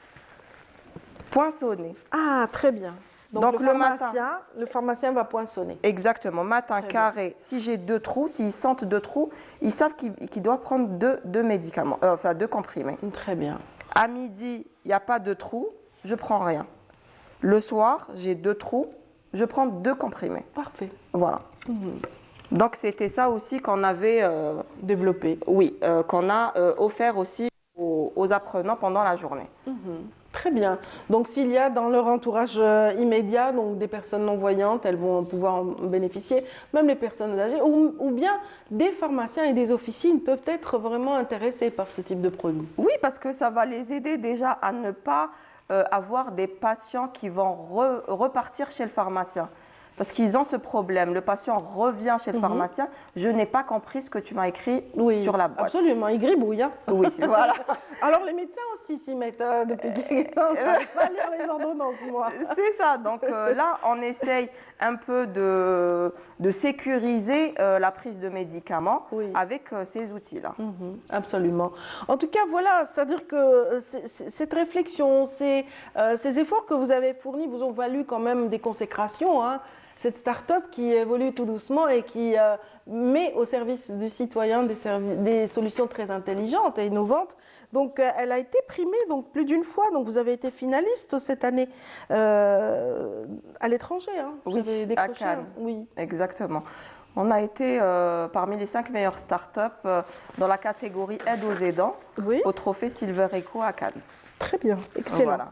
poinçonner. Ah, très bien. Donc le pharmacien va poinçonner. Exactement. Matin, très carré. Bien. Si j'ai 2 trous, s'ils sentent 2 trous, ils savent qu'ils doivent prendre deux médicaments, enfin 2 comprimés. Très bien. À midi, il n'y a pas de trous, je prends rien. Le soir, j'ai 2 trous, je prends 2 comprimés. Parfait. Voilà. Donc c'était ça aussi qu'on avait développé. Oui, qu'on a offert aussi aux apprenants pendant la journée. Très bien. Donc, s'il y a dans leur entourage immédiat donc des personnes non-voyantes, elles vont pouvoir en bénéficier, même les personnes âgées, ou bien des pharmaciens et des officines peuvent être vraiment intéressés par ce type de produit. Oui, parce que ça va les aider déjà à ne pas avoir des patients qui vont repartir chez le pharmacien. Parce qu'ils ont ce problème. Le patient revient chez le pharmacien. Je n'ai pas compris ce que tu m'as écrit sur la boîte. Absolument, il gribouille. Hein. Oui, voilà. Alors les médecins aussi s'y mettent depuis quelques temps. Je ne pas lire les ordonnances, moi. C'est ça. Donc là, on essaye un peu de sécuriser la prise de médicaments avec ces outils-là. Absolument. En tout cas, voilà, c'est-à-dire que cette réflexion, ces efforts que vous avez fournis vous ont valu quand même des consécrations. Hein. Cette start-up qui évolue tout doucement et qui met au service du citoyen des solutions très intelligentes et innovantes. Donc, elle a été primée donc, plus d'une fois. Donc, vous avez été finaliste cette année à l'étranger. Hein. Oui, à Cannes. Oui, exactement. On a été parmi les 5 meilleures start-up dans la catégorie aide aux aidants au trophée Silver Eco à Cannes. Très bien, excellent. Voilà.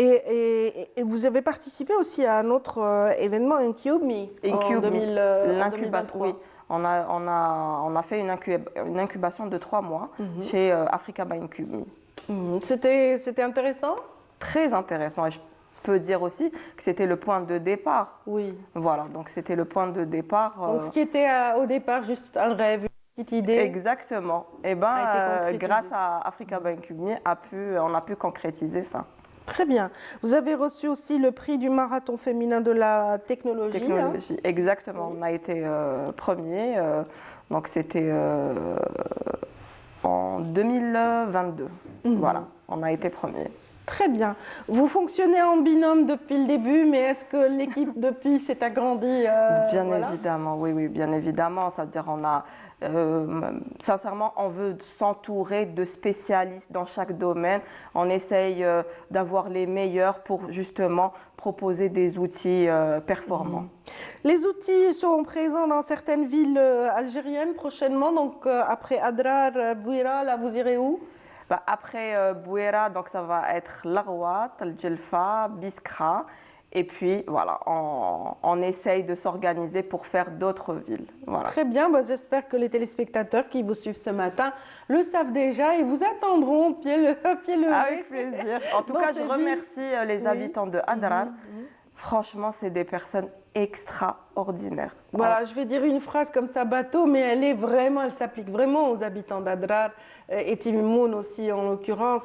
Et vous avez participé aussi à un autre événement, Incube Me, en 2023. Oui, on a fait une incubation de 3 mois chez Africa by Incube Me. C'était intéressant? Très intéressant. Et je peux dire aussi que c'était le point de départ. Oui. Voilà, donc c'était le point de départ. Donc ce qui était au départ juste un rêve, une petite idée. Exactement. Et grâce à Africa by Incube Me, on a pu concrétiser ça. Très bien. Vous avez reçu aussi le prix du marathon féminin de la technologie. Technologie, hein. Exactement. On a été premier. Donc c'était en 2022. Voilà, on a été premier. Très bien. Vous fonctionnez en binôme depuis le début, mais est-ce que l'équipe depuis s'est agrandie Bien évidemment, oui, bien évidemment. C'est-à-dire on a sincèrement, on veut s'entourer de spécialistes dans chaque domaine. On essaye d'avoir les meilleurs pour justement proposer des outils performants. Les outils sont présents dans certaines villes algériennes prochainement. Donc après Adrar, Bouira, là vous irez où? Après Bouira, donc ça va être Larouat, Al-Djelfa, Biskra. Et puis, voilà, on essaye de s'organiser pour faire d'autres villes. Voilà. Très bien, j'espère que les téléspectateurs qui vous suivent ce matin le savent déjà et vous attendront pied levé. Avec plaisir. En tout cas, je remercie les habitants de Adrar. Franchement, c'est des personnes extraordinaires. Voilà, je vais dire une phrase comme ça, bateau, mais elle s'applique vraiment aux habitants d'Adrar et Timimoun aussi en l'occurrence.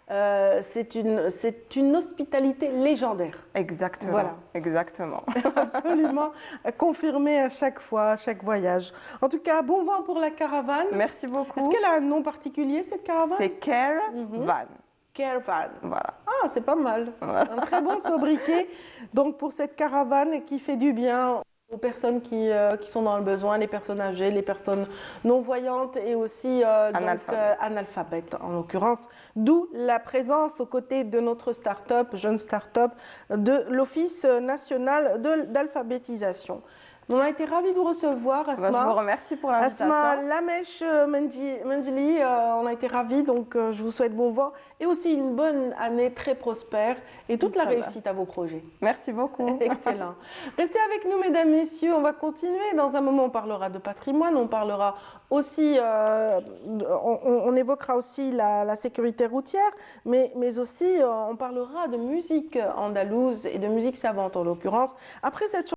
C'est une hospitalité légendaire. Exactement. Voilà. Exactement. Absolument confirmée à chaque fois, à chaque voyage. En tout cas, bon vent pour la caravane. Merci beaucoup. Est-ce qu'elle a un nom particulier, cette caravane? C'est Care Van. Care Van. Voilà. Ah, c'est pas mal. Voilà. Un très bon sobriquet. Donc, pour cette caravane qui fait du bien aux personnes qui sont dans le besoin, les personnes âgées, les personnes non-voyantes et aussi analphabètes en l'occurrence. D'où la présence aux côtés de notre start-up, jeune start-up, de l'Office national d'alphabétisation. On a été ravis de vous recevoir, Asma. Je vous remercie pour l'invitation. Asma Lamesh Mendili, on a été ravis, donc je vous souhaite bon vent et aussi une bonne année très prospère et toute la réussite à vos projets. Merci beaucoup. Excellent. Restez avec nous, mesdames, messieurs, on va continuer. Dans un moment, on parlera de patrimoine, on parlera aussi, on évoquera aussi la sécurité routière, mais aussi on parlera de musique andalouse et de musique savante en l'occurrence. Après cette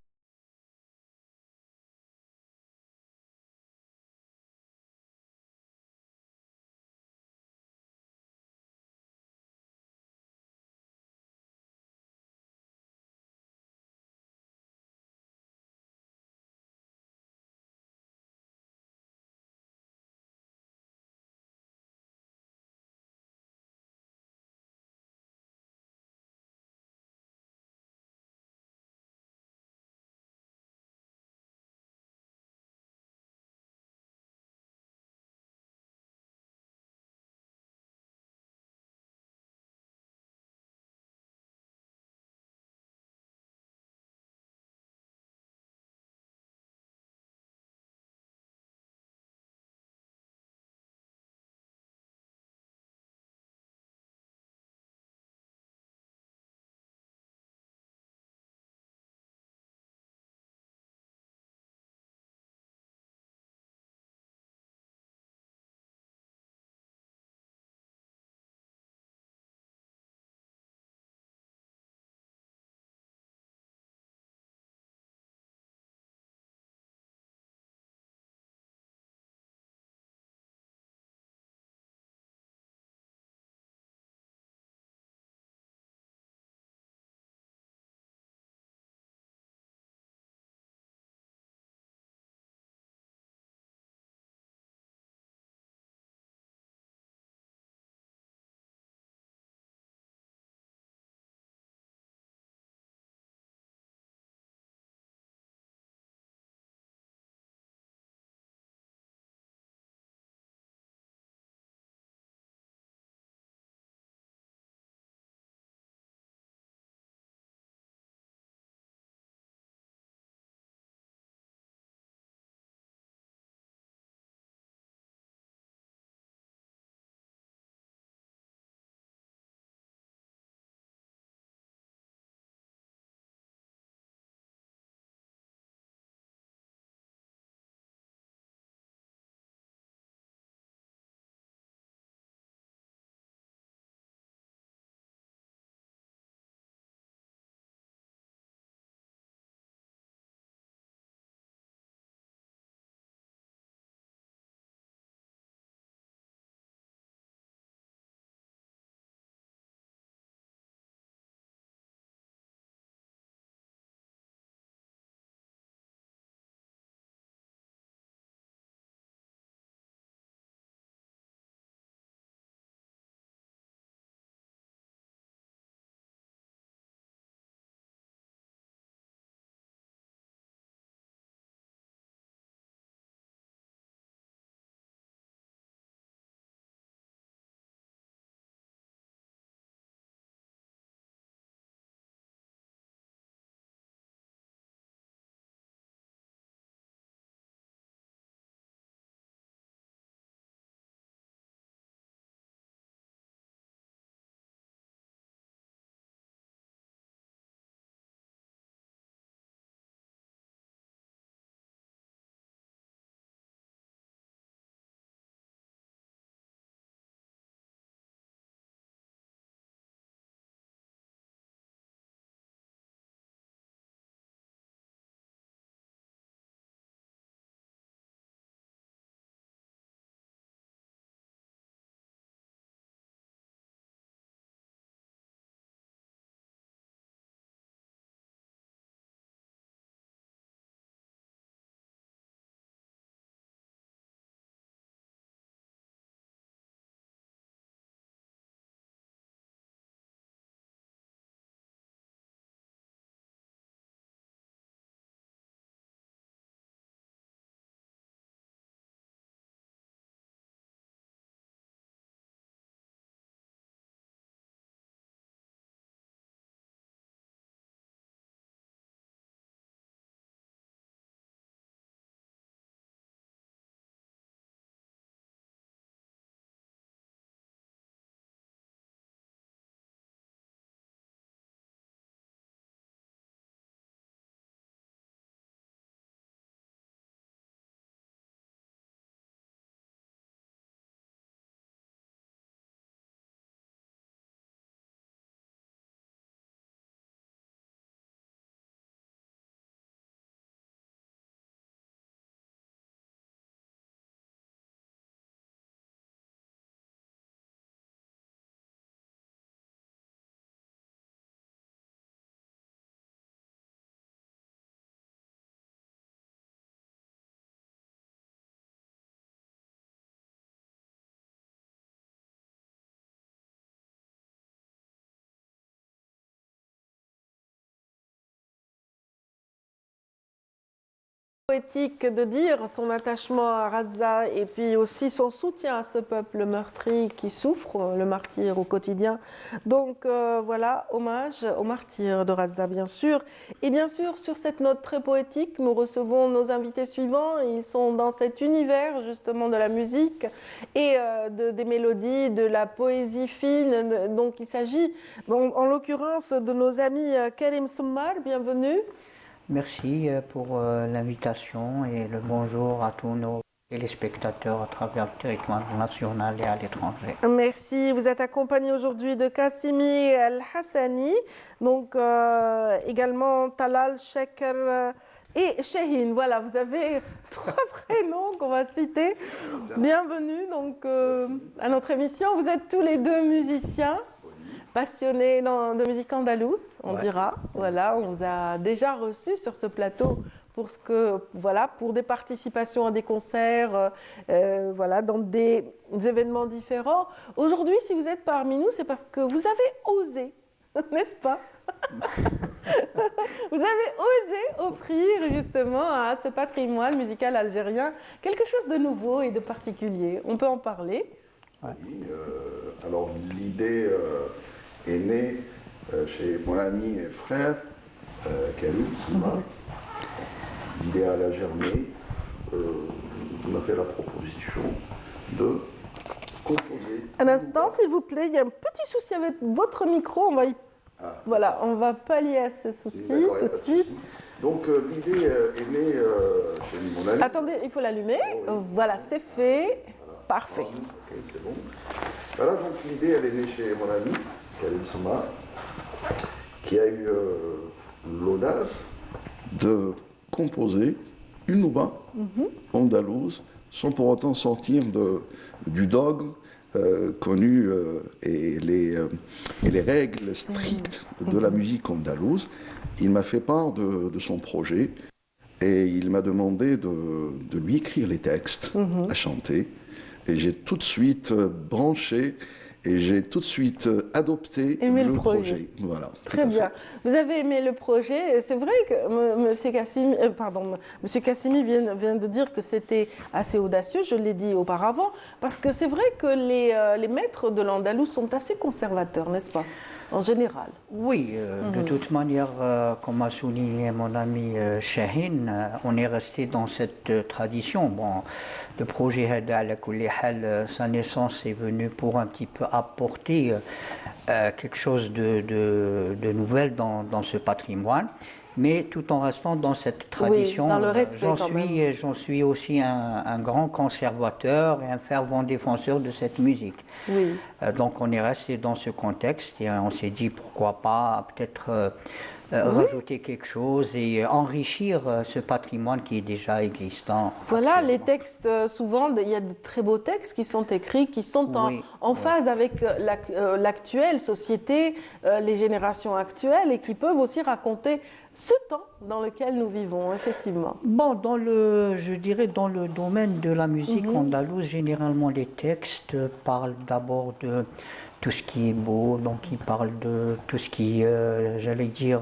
poétique de dire son attachement à Raza et puis aussi son soutien à ce peuple meurtri qui souffre le martyre au quotidien. Donc voilà, hommage aux martyrs de Raza bien sûr. Et bien sûr, sur cette note très poétique, nous recevons nos invités suivants. Ils sont dans cet univers justement de la musique et des mélodies, de la poésie fine. Donc il s'agit en l'occurrence de nos amis Karim Sommar, bienvenue. Merci pour l'invitation et le bonjour à tous nos téléspectateurs à travers le territoire national et à l'étranger. Merci. Vous êtes accompagné aujourd'hui de Kassimi El-Hassani, donc également Talal Sheker et Shehin. Voilà, vous avez 3 prénoms qu'on va citer. Bienvenue donc à notre émission. Vous êtes tous les 2 musiciens. Passionnés de musique andalouse, on dira. Voilà, on vous a déjà reçus sur ce plateau pour des participations à des concerts, dans des événements différents. Aujourd'hui, si vous êtes parmi nous, c'est parce que vous avez osé, n'est-ce pas? Vous avez osé offrir justement à ce patrimoine musical algérien quelque chose de nouveau et de particulier. On peut en parler? Oui, alors l'idée est née chez mon ami et frère Karim Sommar. L'idée a germé, on a fait la proposition de composer. Un instant, s'il vous plaît, il y a un petit souci avec votre micro, voilà, on va pallier à ce souci tout de suite. Donc l'idée est née chez mon ami. Attendez, il faut l'allumer. Voilà, c'est fait. Voilà. Parfait. Ok, c'est bon. Voilà, donc l'idée, elle est née chez mon ami Karim Sommar, qui a eu l'audace de composer une nouba andalouse sans pour autant sortir du dogme connu et les règles strictes de la musique andalouse. Il m'a fait part de son projet et il m'a demandé de lui écrire les textes à chanter. Et j'ai tout de suite branché et j'ai tout de suite adopté le projet. Voilà. Très bien. Vous avez aimé le projet. C'est vrai que M. Kassimi vient de dire que c'était assez audacieux, je l'ai dit auparavant, parce que c'est vrai que les maîtres de l'andalou sont assez conservateurs, n'est-ce pas? En général. Oui, de toute manière, comme a souligné mon ami Shehin, on est resté dans cette tradition. Bon, le projet Hada ala kulli hal, sa naissance est venue pour un petit peu apporter quelque chose de nouvel dans ce patrimoine, mais tout en restant dans cette tradition. Oui, dans le respect, j'en suis aussi un grand conservateur et un fervent défenseur de cette musique. Oui. Donc on est resté dans ce contexte et on s'est dit pourquoi pas peut-être rajouter quelque chose et enrichir ce patrimoine qui est déjà existant. Voilà, les textes, souvent, il y a de très beaux textes qui sont écrits, qui sont en phase avec l'actuelle société, les générations actuelles et qui peuvent aussi raconter ce temps dans lequel nous vivons, effectivement. Bon, je dirais dans le domaine de la musique andalouse, généralement les textes parlent d'abord de tout ce qui est beau, donc ils parlent de tout ce qui, j'allais dire,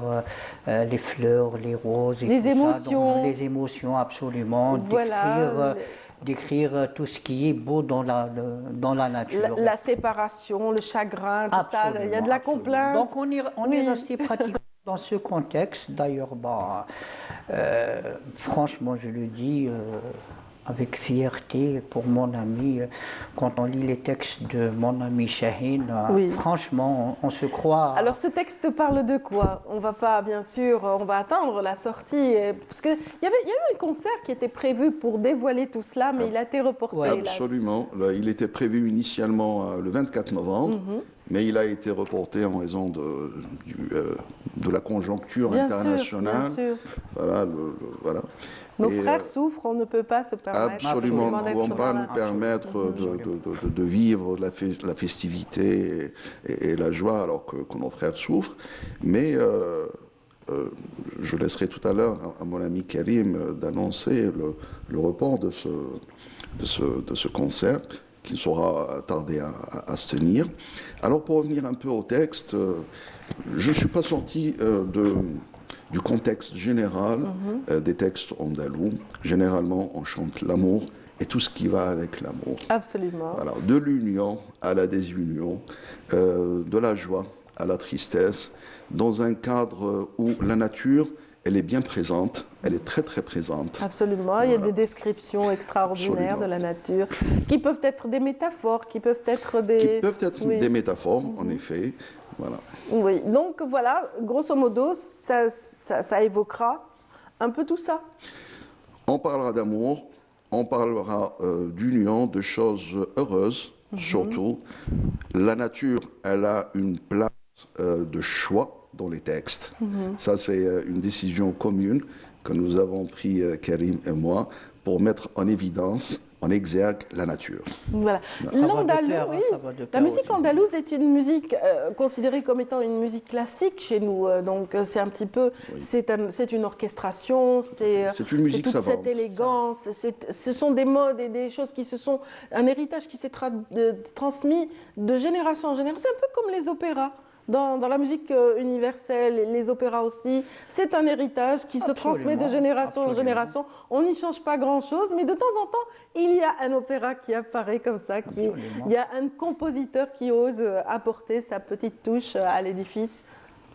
les fleurs, les roses, et les tout émotions. Ça, donc, les émotions, absolument, voilà. d'écrire tout ce qui est beau dans la nature. La séparation, le chagrin, tout ça, il y a de la complainte. Donc on est resté pratiquement dans ce contexte. D'ailleurs, franchement, je le dis avec fierté pour mon ami, quand on lit les textes de mon ami Shehin, franchement, on se croit... Alors ce texte parle de quoi? On va pas, bien sûr, on va attendre la sortie, parce qu'il y avait un concert qui était prévu pour dévoiler tout cela, mais il a été reporté. Oui, absolument. Il était prévu initialement le 24 novembre, mais il a été reporté en raison de la conjoncture internationale. Bien sûr. Voilà. Nos frères souffrent, on ne peut pas se permettre. Absolument, nous ne pouvons pas nous permettre de vivre la festivité et la joie alors que nos frères souffrent. Mais je laisserai tout à l'heure à mon ami Karim d'annoncer le report de ce concert qui ne saura tarder à se tenir. Alors pour revenir un peu au texte, je ne suis pas sorti du contexte général des textes andalous. Généralement, on chante l'amour et tout ce qui va avec l'amour. Absolument. Voilà, de l'union à la désunion, de la joie à la tristesse, dans un cadre où la nature, elle est bien présente, elle est très très présente. Absolument, il y a des descriptions extraordinaires Absolument. de la nature, qui peuvent être des métaphores, qui peuvent être des... Qui peuvent être Oui. des métaphores, en effet. Voilà. Oui, donc voilà, grosso modo, ça évoquera un peu tout ça. On parlera d'amour, on parlera d'union, de choses heureuses, surtout. La nature, elle a une place de choix dans les textes. Ça, c'est une décision commune que nous avons pris, Karim et moi, pour mettre en évidence, en exergue, la nature. Voilà. Ça va de L'andalou, pair, hein, oui. ça va de La pair musique aussi. andalouse est une musique considérée comme étant une musique classique chez nous. Donc c'est un petit peu, c'est une orchestration, C'est une musique toute savante. cette élégance. Ce sont des modes et des choses qui se sont, un héritage qui s'est transmis de génération en génération. C'est un peu comme les opéras. Dans la musique universelle, et les opéras aussi, c'est un héritage qui se transmet de génération en génération. On n'y change pas grand-chose, mais de temps en temps, il y a un opéra qui apparaît comme ça, il y a un compositeur qui ose apporter sa petite touche à l'édifice.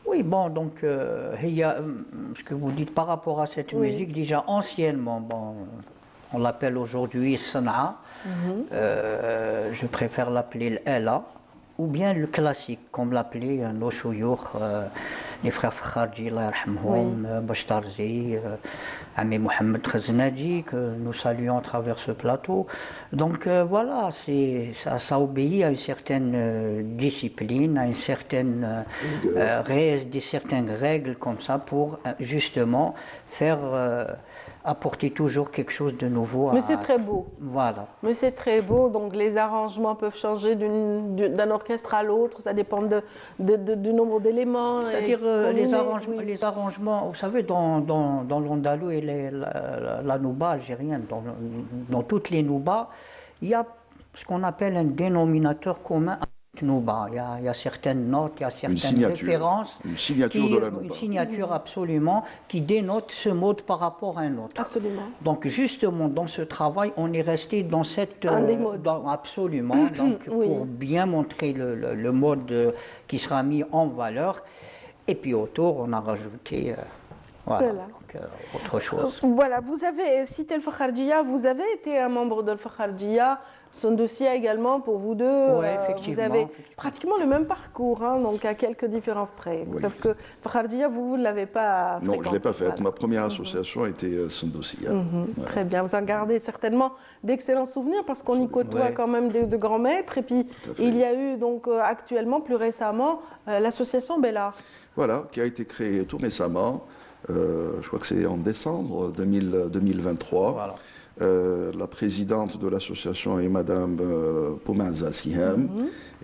Oui, bon, donc, ce que vous dites par rapport à cette musique, déjà anciennement, bon, on l'appelle aujourd'hui Sana'a, je préfère l'appeler l'Ela, ou bien le classique, comme l'appelaient nos chouyours, les frères Fakharji, Bachtarzi, Ami Mohamed Khaznadi, que nous saluons à travers ce plateau. Donc voilà, ça obéit à une certaine discipline, à une certaine des certaines règles comme ça pour justement faire apporter toujours quelque chose de nouveau. Mais c'est très beau. Voilà. Mais c'est très beau, donc les arrangements peuvent changer d'un orchestre à l'autre, ça dépend du nombre d'éléments. C'est-à-dire les arrangements, vous savez, dans l'andalou et la nouba algérienne, dans toutes les noubas, il y a ce qu'on appelle un dénominateur commun. Nouba. Il y a certaines notes, il y a certaines références. Une signature de la nouba. Une signature absolument qui dénote ce mode par rapport à un autre. Absolument. Donc justement, dans ce travail, on est resté dans cette... Un des modes. Absolument. Donc pour bien montrer le mode qui sera mis en valeur. Et puis autour, on a rajouté... Voilà. Donc, autre chose. Voilà, vous avez cité le Fakharjia, vous avez été un membre de Fakharjia, Sondossia également pour vous deux. Oui, effectivement. Vous avez pratiquement le même parcours, hein, donc à quelques différences près. Oui. Sauf que Fakharjia, vous ne l'avez pas Non, je ne l'ai pas faite. Voilà. Ma première association était Sondossia. Très bien, vous en gardez certainement d'excellents souvenirs parce qu'on y côtoie quand même de grands maîtres. Et puis il y a eu donc actuellement, plus récemment, l'association Bellart. Voilà, qui a été créée tout récemment. Je crois que c'est en décembre 2023. Voilà. La présidente de l'association est Madame Poumaza Siham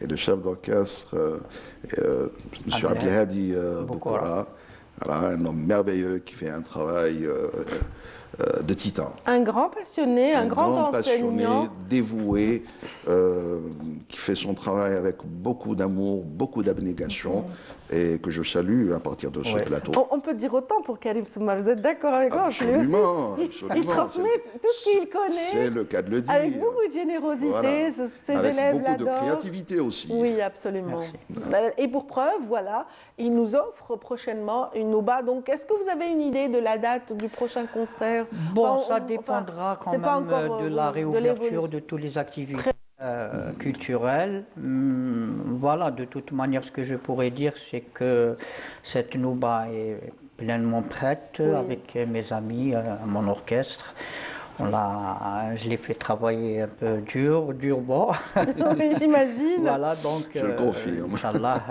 et le chef d'orchestre M. Abdelhadi Bokora. Voilà, un homme merveilleux qui fait un travail de titan. Un grand passionné, un grand passionné, enseignant. dévoué, qui fait son travail avec beaucoup d'amour, beaucoup d'abnégation, et que je salue à partir de ce plateau. On peut dire autant pour Karim Soumar, vous êtes d'accord avec moi? Absolument, absolument. Il transmet tout ce qu'il connaît. C'est le cas de le dire. Avec beaucoup de générosité, Voilà. Ses avec élèves beaucoup l'adorent. de créativité aussi. Oui, absolument. Et pour preuve, voilà, il nous offre prochainement une nouba. Donc, est-ce que vous avez une idée de la date du prochain concert? Bon, ça dépendra quand même de la réouverture de toutes les activités culturelles. Voilà, de toute manière, ce que je pourrais dire, c'est que cette nouba est pleinement prête avec mes amis, mon orchestre. Je l'ai fait travailler un peu dur bon. Oui, j'imagine. Voilà, donc, je le confirme. Inch'Allah,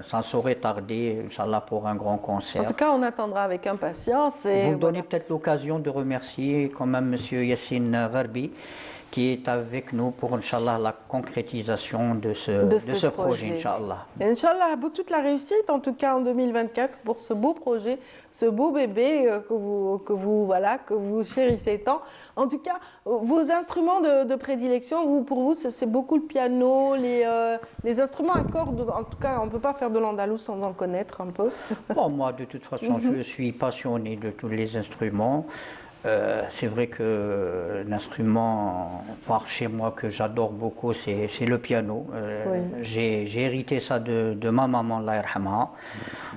ça saurait tarder, Inch'Allah, pour un grand concert. En tout cas, on attendra avec impatience. Et vous me donnez peut-être l'occasion de remercier quand même M. Yassine Gharbi, qui est avec nous pour, Inch'Allah, la concrétisation de ce projet, Inch'Allah. Inch'Allah, toute la réussite, en tout cas en 2024, pour ce beau projet, ce beau bébé que vous chérissez tant. En tout cas, vos instruments de prédilection, pour vous, c'est beaucoup le piano, les instruments à cordes. En tout cas, on ne peut pas faire de l'andalous sans en connaître un peu. Bon, moi, de toute façon, je suis passionné de tous les instruments. C'est vrai que l'instrument chez moi que j'adore beaucoup, c'est le piano. J'ai hérité ça de ma maman, Allah yarhamha.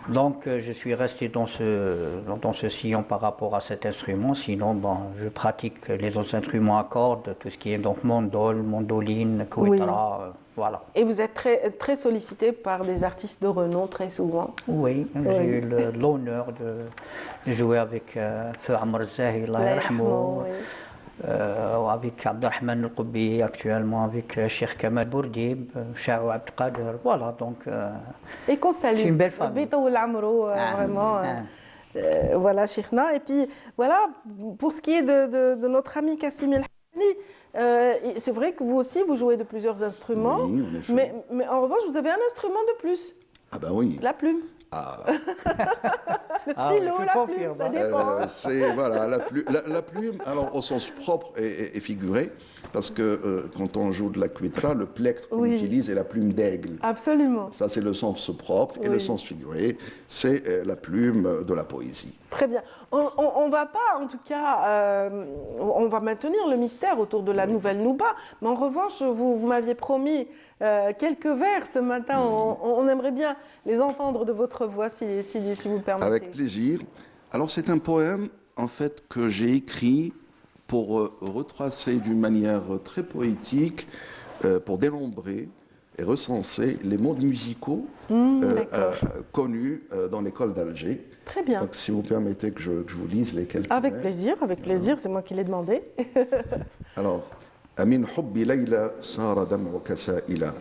Donc je suis resté dans ce sillon par rapport à cet instrument. Sinon, bon, je pratique les autres instruments à cordes, tout ce qui est donc mandol, mandoline, kouitra, voilà. Et vous êtes très, très sollicité par des artistes de renom très souvent. Oui, j'ai eu l'honneur de jouer avec Feu Amr Zahi, Allah yarhamou, avec Abdelrahman Al-Qoubi, actuellement avec Cheikh Kamal Bourdib, Chao Abdelkader, voilà, donc et qu'on salue. C'est une belle famille. Vraiment. Voilà, Cheikhna. Et puis, voilà, pour ce qui est de notre ami Kassim El Hani, c'est vrai que vous aussi, vous jouez de plusieurs instruments, Oui, mais en revanche, vous avez un instrument de plus. Ah ben oui. La plume. Ah. Le stylo, la plume, ça dépend. C'est voilà, la plume, alors au sens propre et figuré, parce que quand on joue de la cuitra, le plectre qu'on utilise est la plume d'aigle. Absolument. Ça, c'est le sens propre, et le sens figuré, c'est la plume de la poésie. Très bien. On va pas, en tout cas, on va maintenir le mystère autour de la nouvelle Nouba, mais en revanche, vous m'aviez promis quelques vers ce matin. On aimerait bien les entendre de votre voix, si vous le permettez. Avec plaisir. Alors, c'est un poème, en fait, que j'ai écrit pour retracer d'une manière très poétique, pour dénombrer et recenser les modes musicaux connus dans l'école d'Alger. Très bien. Donc, si vous permettez que je vous lise les quelques Avec vers. plaisir, c'est moi qui l'ai demandé. Alors, أمن حب ليلى صار دمعك سائلا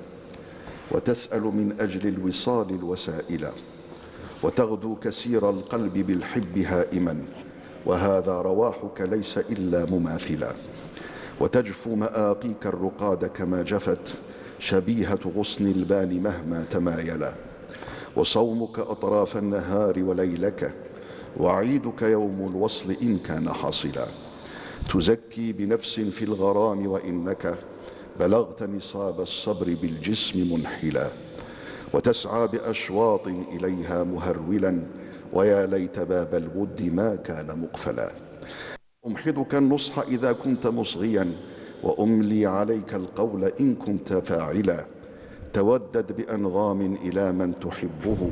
وتسأل من أجل الوصال الوسائل وتغدو كسير القلب بالحب هائما وهذا رواحك ليس إلا مماثلا وتجفو مآقيك الرقاد كما جفت شبيهة غصن البان مهما تمايلا وصومك أطراف النهار وليلك وعيدك يوم الوصل إن كان حاصلا تزكي بنفس في الغرام وإنك بلغت نصاب الصبر بالجسم منحلا وتسعى بأشواط إليها مهرولا ويا ليت باب الود ما كان مقفلا أمحضك النصح إذا كنت مصغيا وأملي عليك القول إن كنت فاعلا تودد بأنغام إلى من تحبه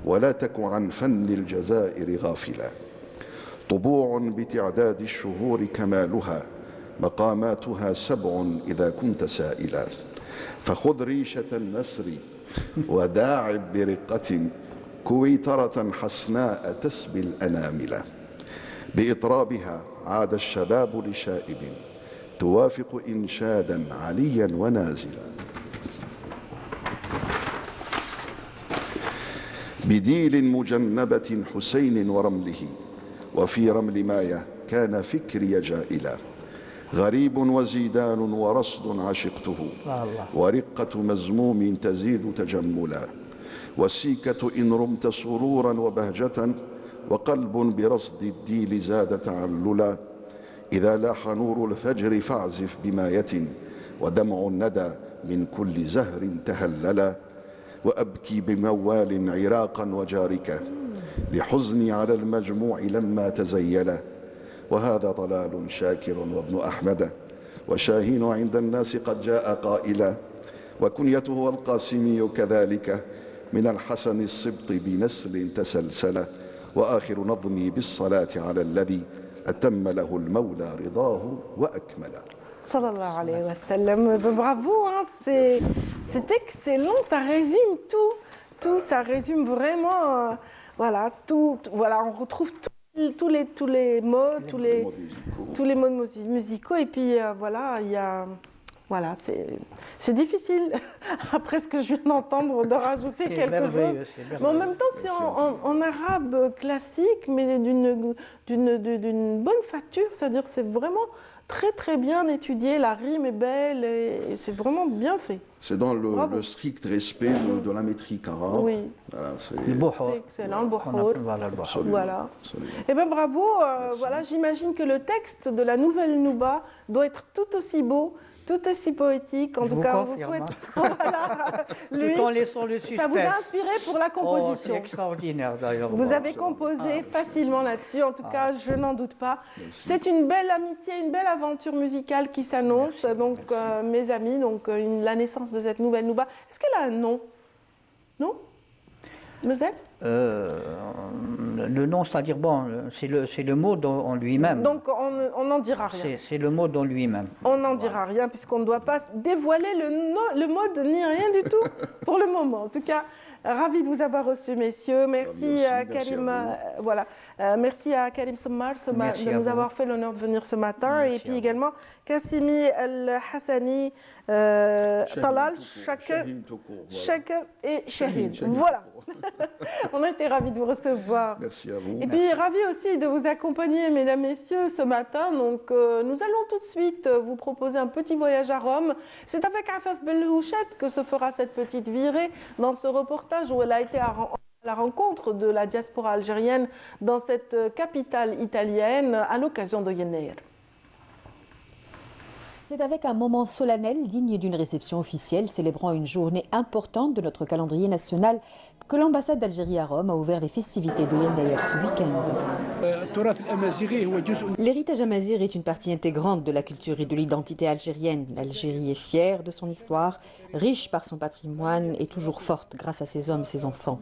ولا تك عن فن الجزائر غافلا طبوع بتعداد الشهور كمالها مقاماتها 7 إذا كنت سائلا فخذ ريشة النسر وداعب برقة كويترة حسناء تسبي الأنامل بإطرابها عاد الشباب لشائب توافق إنشادا عليا ونازلا بديل مجنبة حسين ورمله وفي رمل ماية كان فكري جائلا غريب وزيدان ورصد عشقته ورقة مزموم تزيد تجملا والسيكة إن رمت سرورا وبهجة وقلب برصد الديل زاد تعللا إذا لاح نور الفجر فاعزف بماية ودمع الندى من كل زهر تهللا وأبكي بموال عراقا وجاركة لحزني على المجموع لما تزيلا وهذا طلال شاكر وابن أحمد وشاهين عند الناس قد جاء قائلا وكنيته القاسمي كذلك من الحسن السبط بنسل تسلسل وآخر نظمي بالصلاة على الذي أتم له المولى رضاه وأكمل. Sallallahu alayhi wa sallam. Bravo, hein, c'est excellent, ça résume tout, ça résume vraiment, voilà, tout, voilà, on retrouve tous les mots, tous les mots musicaux, et puis voilà, il y a, voilà, c'est difficile, après ce que je viens d'entendre, de rajouter quelque chose. Mais en même temps, c'est en arabe classique, mais d'une bonne facture, c'est-à-dire c'est vraiment très très bien étudié, la rime est belle et c'est vraiment bien fait. C'est dans le strict respect de la métrique arabe. Oui. Voilà, C'est excellent, le Bohor. Voilà. Absolument. Eh bien bravo, voilà, j'imagine que le texte de la nouvelle Nouba doit être tout aussi beau, tout aussi poétique. En tout cas, on vous souhaite. Voilà, lui, tout en laissant le suspense. Ça vous a inspiré pour la composition. C'est extraordinaire d'ailleurs. Vous avez composé facilement là-dessus, en tout cas, je n'en doute pas. C'est une belle amitié, une belle aventure musicale qui s'annonce. Donc, mes amis, donc, la naissance de cette nouvelle Nouba. Est-ce qu'elle a un nom? Non? Moselle? Le nom, c'est-à-dire, bon, c'est le mot en lui-même. Donc, on n'en dira rien. C'est le mot en lui-même. On n'en dira rien, puisqu'on ne doit pas dévoiler le mode ni rien du tout pour le moment. En tout cas, ravi de vous avoir reçu, messieurs. Merci à Karim. Merci à Karim Sommar de nous avoir fait l'honneur de venir ce matin. Et puis également Kassimi El-Hassani, Talal, Shaker et Shahid. Voilà. On a été ravis de vous recevoir. Merci à vous. Et puis ravis aussi de vous accompagner, mesdames, messieurs, ce matin. Donc nous allons tout de suite vous proposer un petit voyage à Rome. C'est avec Afaf Belhouchet que se fera cette petite virée dans ce reportage où elle a été à la rencontre de la diaspora algérienne dans cette capitale italienne à l'occasion de Yenneir. C'est avec un moment solennel digne d'une réception officielle célébrant une journée importante de notre calendrier national que l'ambassade d'Algérie à Rome a ouvert les festivités de Yenneir ce week-end. L'héritage amazigh est une partie intégrante de la culture et de l'identité algérienne. L'Algérie est fière de son histoire, riche par son patrimoine et toujours forte grâce à ses hommes et ses enfants.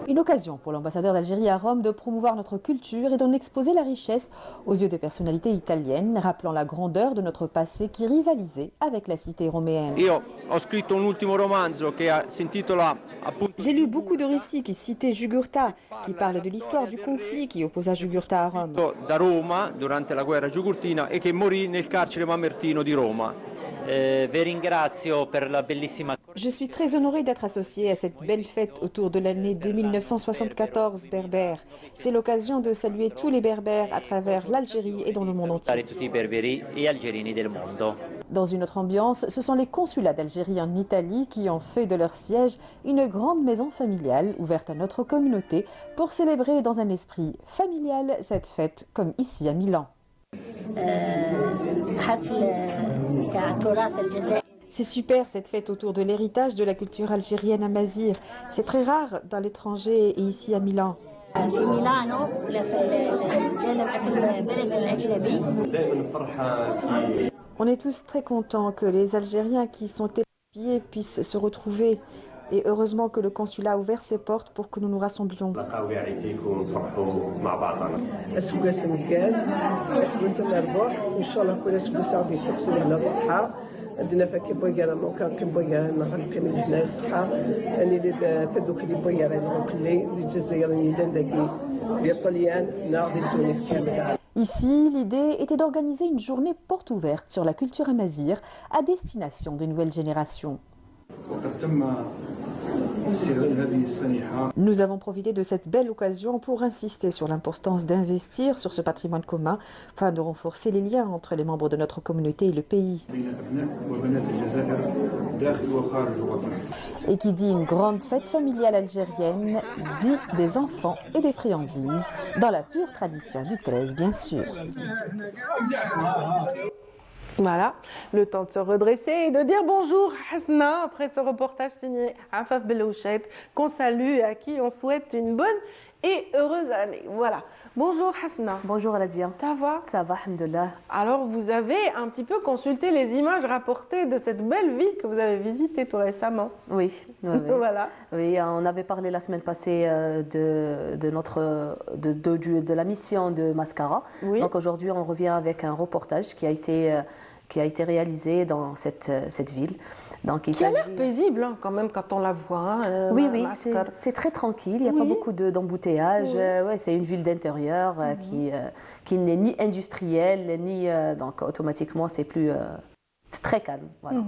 Une occasion pour l'ambassadeur d'Algérie à Rome de promouvoir notre culture et d'en exposer la richesse aux yeux de personnalités italiennes, rappelant la grandeur de notre passé qui rivalisait avec la cité roméenne. J'ai lu beaucoup de récits qui citaient Jugurtha, qui parlent de l'histoire du conflit qui opposa Jugurtha à Rome. Je suis très honorée d'être associée à cette belle fête autour de l'année 1974 berbère. C'est l'occasion de saluer tous les berbères à travers l'Algérie et dans le monde entier. Dans une autre ambiance, ce sont les consulats d'Algérie en Italie qui ont fait de leur siège une grande maison familiale ouverte à notre communauté pour célébrer dans un esprit familial cette fête comme ici à Milan. C'est super cette fête autour de l'héritage de la culture algérienne amazigh. C'est très rare dans l'étranger et ici à Milan. On est tous très contents que les Algériens qui sont éparpillés puissent se retrouver. Et heureusement que le consulat a ouvert ses portes pour que nous nous rassemblions. Ici, l'idée était d'organiser une journée porte ouverte sur la culture amazigh à destination des nouvelles générations. Nous avons profité de cette belle occasion pour insister sur l'importance d'investir sur ce patrimoine commun afin de renforcer les liens entre les membres de notre communauté et le pays. Et qui dit une grande fête familiale algérienne, dit des enfants et des friandises, dans la pure tradition du 13 bien sûr. Voilà, le temps de se redresser et de dire bonjour Hasna après ce reportage signé Afaf Belhouchet qu'on salue et à qui on souhaite une bonne et heureuse année. Voilà. Bonjour Hasna. Bonjour Aladia. Ça va? Ça va, alhamdoulilah. Alors vous avez un petit peu consulté les images rapportées de cette belle ville que vous avez visitée tout récemment. Oui. Voilà. Oui, on avait parlé la semaine passée de la mission de Mascara. Oui. Donc aujourd'hui on revient avec un reportage qui a été réalisé dans cette ville. Donc, qui a l'air paisible quand même quand on la voit. Oui, c'est très tranquille, il n'y a pas beaucoup d'embouteillages. C'est une ville d'intérieur qui n'est ni industrielle, ni... donc automatiquement c'est très calme. Voilà.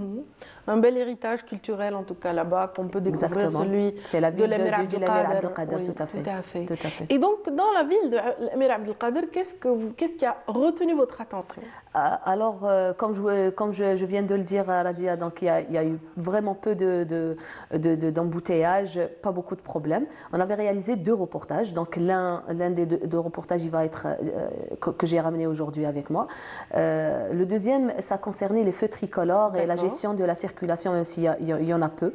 un bel héritage culturel en tout cas là-bas qu'on peut découvrir. Exactement. Celui c'est la ville de l'Émir Abdel Qader, Oui, tout à fait. Tout à fait. Et donc dans la ville de l'Émir Abdel Qader, qu'est-ce qui a retenu votre attention? Alors, comme je viens de le dire à Radia, donc il y a eu vraiment peu d'embouteillages, pas beaucoup de problèmes. On avait réalisé 2 reportages. Donc l'un des deux reportages, il va être que j'ai ramené aujourd'hui avec moi. Le deuxième, ça concernait les feux tricolores et la gestion de la circulation, même s'il y en a peu.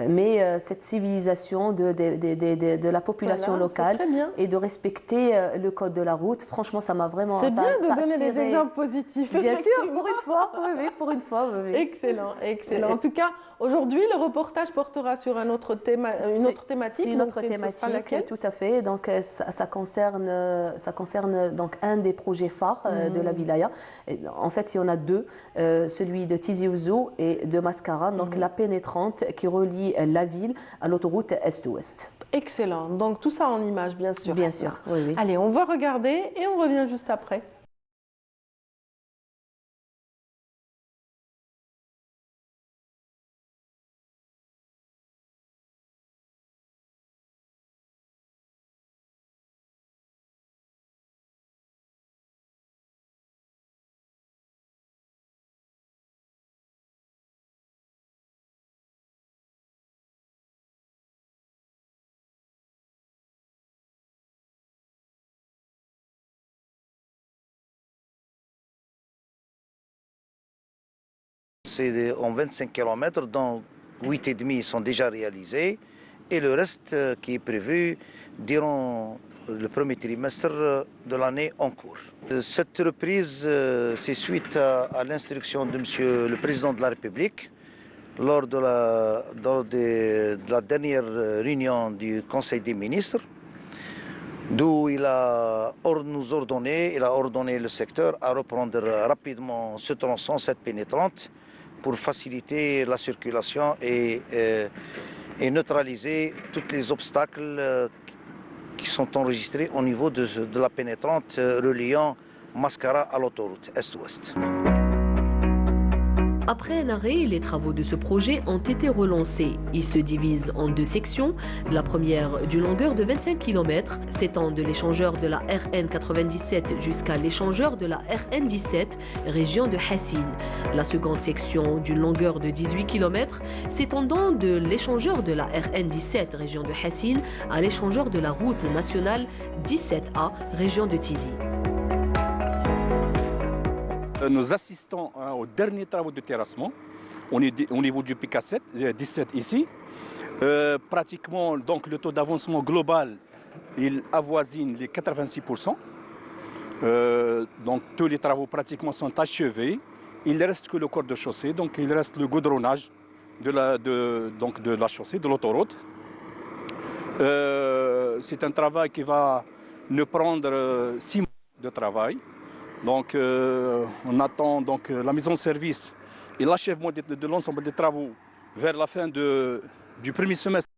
Mais cette civilisation de la population locale et de respecter le code de la route, franchement, ça m'a vraiment... C'est bien de donner des exemples positifs. Bien sûr, pour une fois, oui, pour une fois. Oui. Excellent, excellent. En tout cas, aujourd'hui, le reportage portera sur une autre thématique. C'est une autre thématique, tout à fait. Donc, ça concerne donc un des projets phares de la Wilaya. En fait, il y en a 2, celui de Tizi Ouzou et de Mascara, donc la pénétrante qui relie la ville à l'autoroute Est-Ouest. Excellent. Donc, tout ça en images, bien sûr. Bien sûr, oui. Allez, on va regarder et on revient juste après. C'est en 25 km, dont 8,5 sont déjà réalisés, et le reste qui est prévu durant le premier trimestre de l'année en cours. Cette reprise, c'est suite à l'instruction de Monsieur le Président de la République lors de la dernière réunion du Conseil des ministres, d'où il a ordonné le secteur à reprendre rapidement ce tronçon, cette pénétrante, pour faciliter la circulation et neutraliser tous les obstacles qui sont enregistrés au niveau de la pénétrante reliant Mascara à l'autoroute Est-Ouest. Après un arrêt, les travaux de ce projet ont été relancés. Ils se divisent en 2 sections. La première, d'une longueur de 25 km, s'étend de l'échangeur de la RN 97 jusqu'à l'échangeur de la RN 17, région de Hassine. La seconde section, d'une longueur de 18 km, s'étendant de l'échangeur de la RN 17, région de Hassine, à l'échangeur de la route nationale 17A, région de Tizi. Nous assistons aux derniers travaux de terrassement au niveau du PK7, 17 ici. Pratiquement, donc, le taux d'avancement global, il avoisine les 86%. Donc tous les travaux pratiquement sont achevés. Il ne reste que le corps de chaussée, donc il reste le goudronnage de la chaussée, de l'autoroute. C'est un travail qui va nous prendre 6 mois de travail. Donc on attend donc la mise en service et l'achèvement de l'ensemble des travaux vers la fin du premier semestre.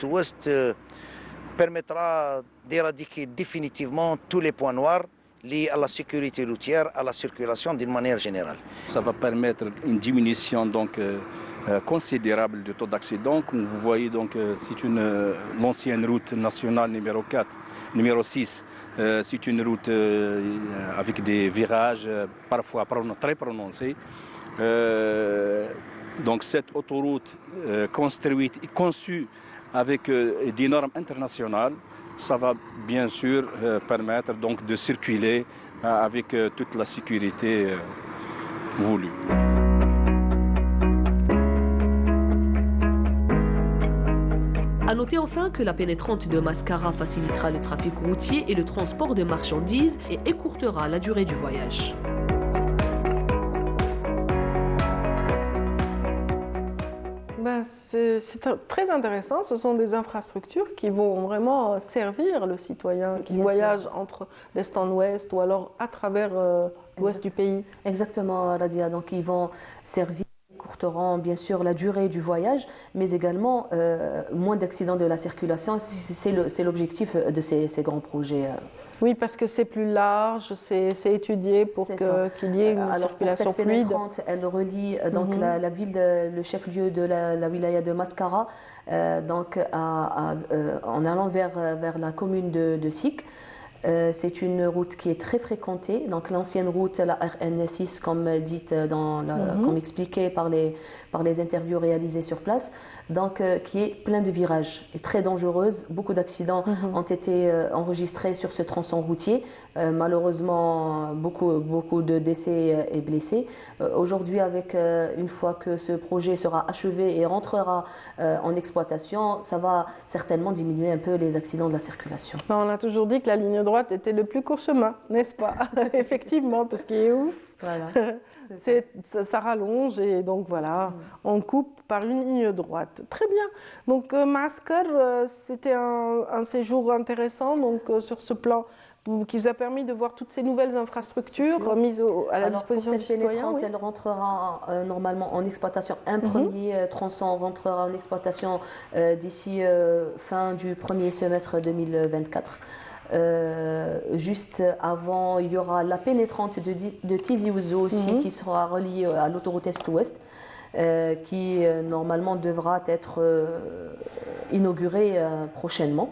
Ouest permettra d'éradiquer définitivement tous les points noirs liés à la sécurité routière, à la circulation d'une manière générale. Ça va permettre une diminution donc, considérable du taux d'accident. Comme vous voyez, donc, c'est l'ancienne route nationale numéro 4, numéro 6. C'est une route avec des virages parfois très prononcés. Donc cette autoroute construite et conçue avec des normes internationales, ça va bien sûr permettre donc de circuler avec toute la sécurité voulue. A noter enfin que la pénétrante de Mascara facilitera le trafic routier et le transport de marchandises et écourtera la durée du voyage. Ben, c'est très intéressant. Ce sont des infrastructures qui vont vraiment servir le citoyen qui voyage entre l'Est en Ouest ou alors à travers l'Ouest du pays. Exactement, Radia. Donc, ils vont servir, courteront bien sûr la durée du voyage, mais également moins d'accidents de la circulation. C'est l'objectif de ces grands projets. Oui, parce que c'est plus large, c'est étudié pour qu'il y ait une circulation pour cette fluide. pénétrante, elle relie donc la ville, le chef-lieu de la wilaya de Mascara, donc en allant vers la commune de Sik. C'est une route qui est très fréquentée. Donc l'ancienne route, la RN6, comme dite comme expliqué par les interviews réalisées sur place, donc qui est plein de virages et très dangereuse. Beaucoup d'accidents ont été enregistrés sur ce tronçon routier. Malheureusement, beaucoup de décès et blessés. Aujourd'hui, une fois que ce projet sera achevé et rentrera en exploitation, ça va certainement diminuer un peu les accidents de la circulation. On a toujours dit que la ligne droite était le plus court chemin, n'est-ce pas? Effectivement, tout ce qui est ouf, voilà. ça rallonge et donc voilà, on coupe par une ligne droite. Très bien. Donc Maaskar, c'était un séjour intéressant donc, sur ce plan qui vous a permis de voir toutes ces nouvelles infrastructures mises à la disposition du citoyen. Pour cette pénétrante, elle rentrera normalement en exploitation. Un premier tronçon rentrera en exploitation d'ici fin du premier semestre 2024. Juste avant, il y aura la pénétrante de Tizi Ouzou aussi qui sera reliée à l'autoroute Est-Ouest qui normalement devra être inaugurée prochainement.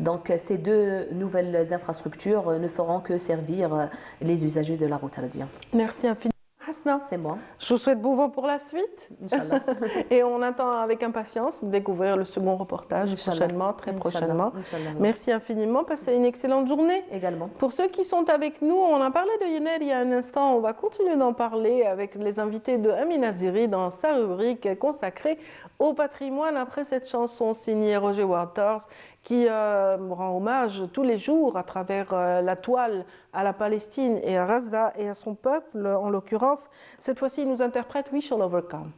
Donc ces deux nouvelles infrastructures ne feront que servir les usagers de la route Radia. Merci infiniment. Hasna, c'est moi. Je vous souhaite bon vent pour la suite. Inch'Allah. Et on attend avec impatience de découvrir le second reportage prochainement, très prochainement. Inch'Allah. Merci infiniment. Passez une excellente journée. Également. Pour ceux qui sont avec nous, on a parlé de Yener il y a un instant. On va continuer d'en parler avec les invités de Amin Aziri dans sa rubrique consacrée au patrimoine après cette chanson signée Roger Waters qui rend hommage tous les jours à travers la toile à la Palestine et à Gaza et à son peuple, en l'occurrence. Cette fois-ci, il nous interprète We Shall Overcome.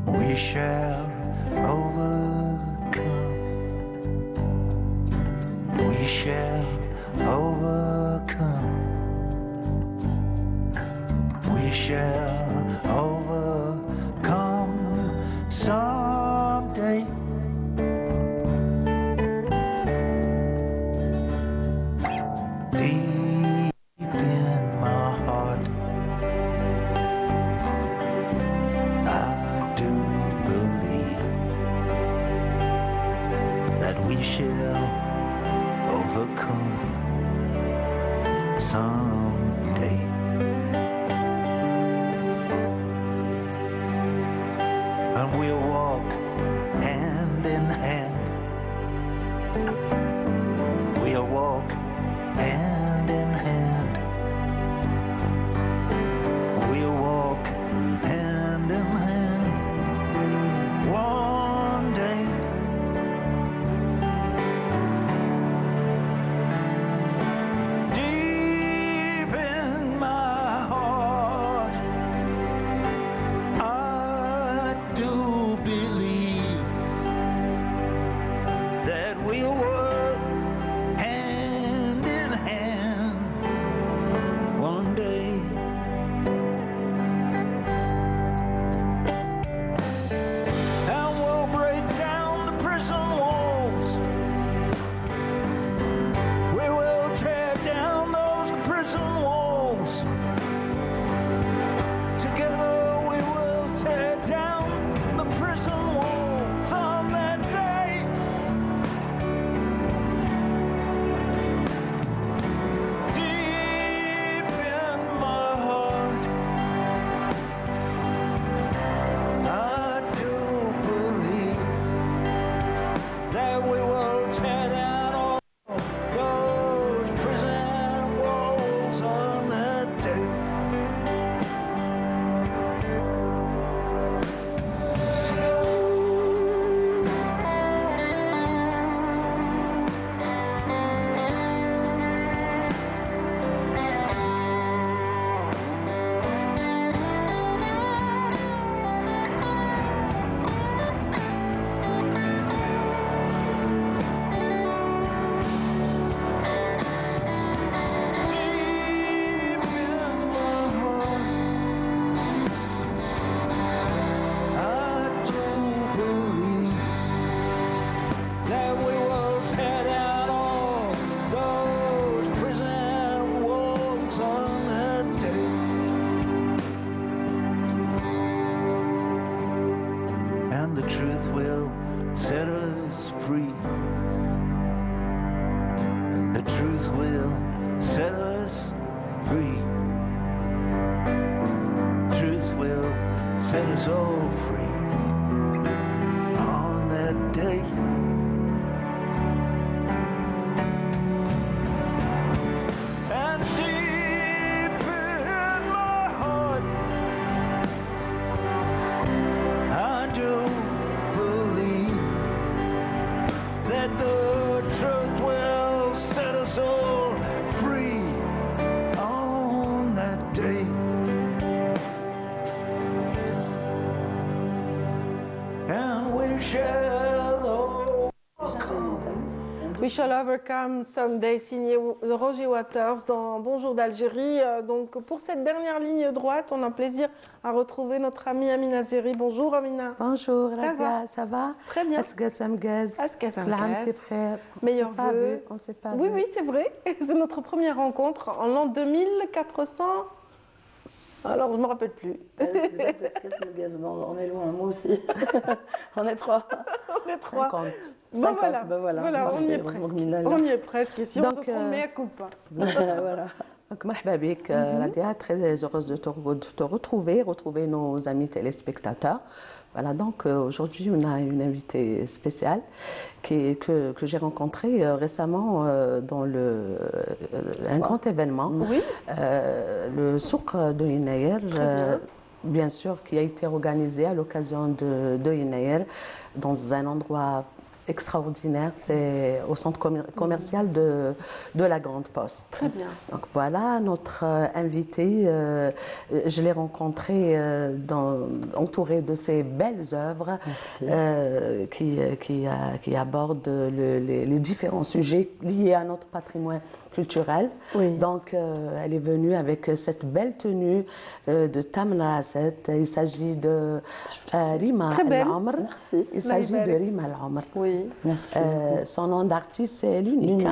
We shall overcome. We shall overcome. We shall overcome someday. Deep in my heart, I do believe that we shall overcome someday. set us free. The truth will set us free. Truth will set us all free. On that day. And deep in my heart, I do believe that the truth will set us all free on that day. And we shall overcome. We Shall Overcome Someday, signé Roger Waters dans Bonjour d'Algérie. Donc pour cette dernière ligne droite, on a plaisir à retrouver notre amie Amina Zeri. Bonjour Amina. Bonjour Radia, ça va? Très bien. Meilleurs vœux. On s'est pas Oui, vu. oui, c'est vrai. C'est notre première rencontre en l'an 2400. Alors, je ne me rappelle plus. On est loin, moi aussi. On est trois. On est trois. 50. Bon, 50, voilà, ben voilà. voilà, on y est presque. On y est presque. Et si on se trompe, mais à coup pas. Voilà. Donc, مرحبا بك Radia, très heureuse de te retrouver nos amis téléspectateurs. Voilà, donc aujourd'hui on a une invitée spéciale que j'ai rencontrée récemment dans un grand événement, le Souk de Yenayer, bien sûr, qui a été organisé à l'occasion de Yenayer dans un endroit extraordinaire, c'est au centre commercial de la Grande Poste. Très bien. Donc voilà, notre invité, je l'ai rencontré entouré de ces belles œuvres qui abordent les différents sujets liés à notre patrimoine culturel. Oui. Donc elle est venue avec cette belle tenue de Tam Raset. Il s'agit de Rima Al-Amr. Il s'agit de Rima Al-Amr. Oui. Merci. Son nom d'artiste, c'est l'unique.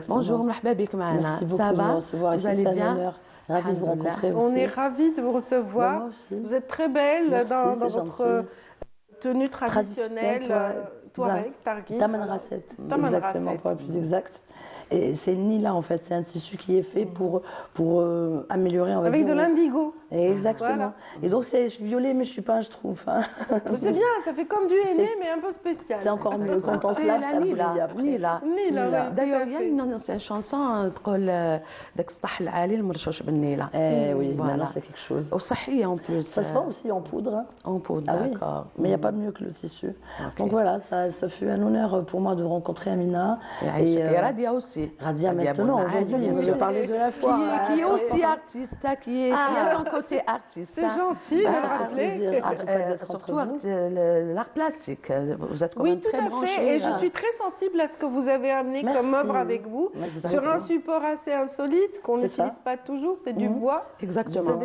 Bonjour, مرحبا بك معنا. Merci beaucoup Ça de me va? recevoir. Vous allez bien? Ravi de vous rencontrer aussi. On est ravis de vous recevoir. Moi aussi. Vous êtes très belle Merci, dans c'est votre gentil. tenue traditionnelle. Touareg, Targhi. Taman Rasset, exactement, pour être plus exact. Et c'est le nila en fait, c'est un tissu qui est fait pour améliorer, on va Avec dire. de l'indigo. Exactement. Voilà. Et donc c'est violet, mais je suis pas un schtroumpf. Hein. C'est bien, ça fait comme du henné, mais un peu spécial. C'est encore mieux quand on se lave, ça brille après. Nila, oui, D'ailleurs, il y a une ancienne chanson تقول داك السطح العالي المرشوش بالنيلة. Oui, voilà, c'est quelque chose. وصحية en plus. Ça se vend aussi en poudre. Hein. En poudre, Ah oui. d'accord. Mais il n'y a pas mieux que le tissu. Donc voilà, ça fut un honneur pour moi de rencontrer Amina. Et Radia aussi. Radia maintenant, aujourd'hui, on veut parler de la foire. Qui est aussi artiste, qui a son côté artiste. C'est gentil de le rappeler. Surtout l'art plastique. Vous êtes quand même très branché. Oui, tout à fait. Et je suis très sensible à ce que vous avez amené comme œuvre avec vous. Sur un support assez insolite qu'on n'utilise pas toujours, c'est du bois. Exactement.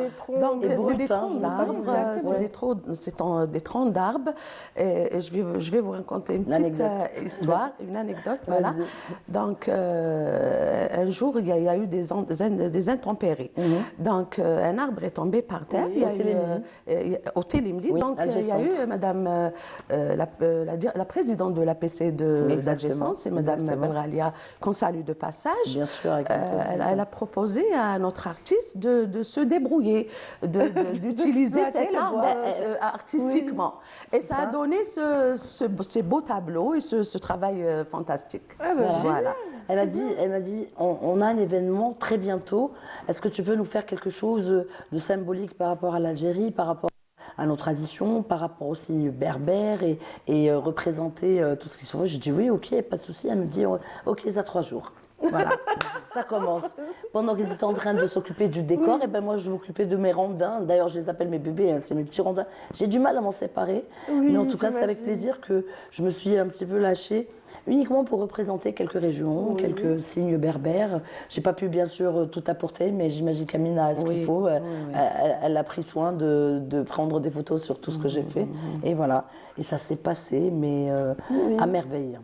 Donc, c'est des troncs d'arbres. C'est des troncs d'arbres. Et je vais vous raconter une petite histoire, une anecdote. Voilà. Donc, un jour, il y a eu des intempéries. Donc, un arbre est tombé par terre. Il y a eu au Télimli. Donc, il y a eu Madame la présidente de l'APC d'Algessan, c'est Madame Belghalia, qu'on salue de passage. Bien sûr, elle a proposé à notre artiste de se débrouiller, d'utiliser cet arbre artistiquement. Et ça a donné ces beaux tableaux et ce travail fantastique. Voilà. Elle m'a dit, on a un événement très bientôt. Est-ce que tu peux nous faire quelque chose de symbolique par rapport à l'Algérie, par rapport à nos traditions, par rapport aux signes berbères et représenter tout ce qu'ils sont. J'ai dit oui, ok, pas de souci. Elle me dit ok, ça 3 jours. Voilà, ça commence. Pendant qu'ils étaient en train de s'occuper du décor, et ben moi je m'occupais de mes rondins. D'ailleurs, je les appelle mes bébés, hein, c'est mes petits rondins. J'ai du mal à m'en séparer, mais en tout cas, c'est avec plaisir que je me suis un petit peu lâchée, uniquement pour représenter quelques régions, quelques signes berbères. J'ai pas pu bien sûr tout apporter, mais j'imagine qu'Amina a ce qu'il faut. Elle a pris soin de prendre des photos sur tout ce que j'ai fait, et voilà. Et ça s'est passé, mais à merveille.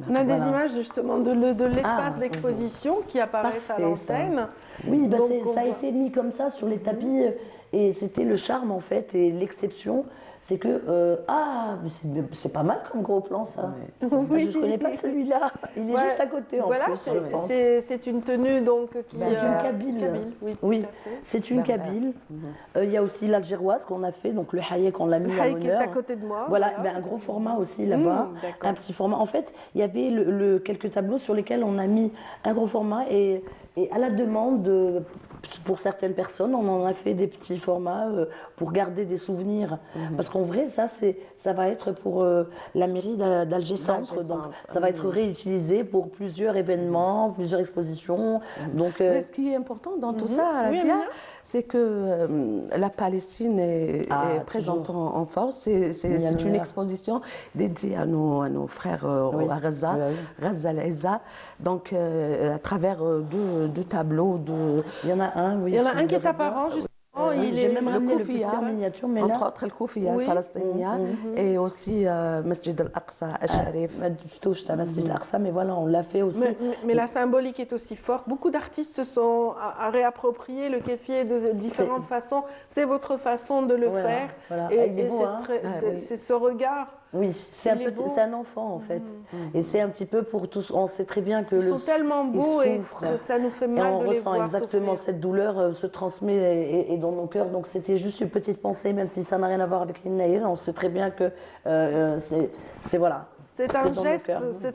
On a des images justement de l'espace d'exposition qui apparaissent à l'antenne. Oui, bah Donc, ça a été mis comme ça sur les tapis et c'était le charme en fait et l'exception. C'est que, mais c'est pas mal comme gros plan ça. Oui. Je ne connais pas celui-là, il est juste à côté en voilà, plus. je pense. c'est une tenue donc qui C'est une kabyle. Oui, c'est une kabyle. Il y a aussi l'algéroise qu'on a fait, donc le hayek on l'a mis à Hayek est l'honneur. à côté de moi. Voilà, un gros format aussi là-bas, un petit format. En fait, il y avait quelques tableaux sur lesquels on a mis un gros format et à la demande pour certaines personnes, on en a fait des petits formats pour garder des souvenirs. Parce qu'en vrai, ça va être pour la mairie d'Alger Centre. Donc, ça va être réutilisé pour plusieurs événements, plusieurs expositions. Donc, Mais ce qui est important dans tout ça, Radia, c'est que la Palestine est présente en force. C'est une exposition dédiée à nos frères à Gaza, Gaza al-Izza. Donc, à travers deux tableaux. Il y en a un, oui. Il y en a un qui est apparent, justement. J'ai même ramené le Koufiya, petit en miniature, mais entre là... autres le Koufiya palestinien et aussi Masjid al-Aqsa al-Sharif. Plutôt Masjid al-Aqsa, mais voilà, on l'a fait aussi. Mais la symbolique est aussi forte. Beaucoup d'artistes se sont réappropriés le kéfier de différentes façons. C'est votre façon de le faire. Voilà. Et beau, c'est ce regard. Oui, c'est un enfant en fait. Et c'est un petit peu pour tous. On sait très bien que Ils sont tellement beaux et ça nous fait mal et on de les ressent voir exactement souffrir. cette douleur se transmet et dans nos cœurs. Donc c'était juste une petite pensée, même si ça n'a rien à voir avec l'Inaïl. On sait très bien que c'est voilà. C'est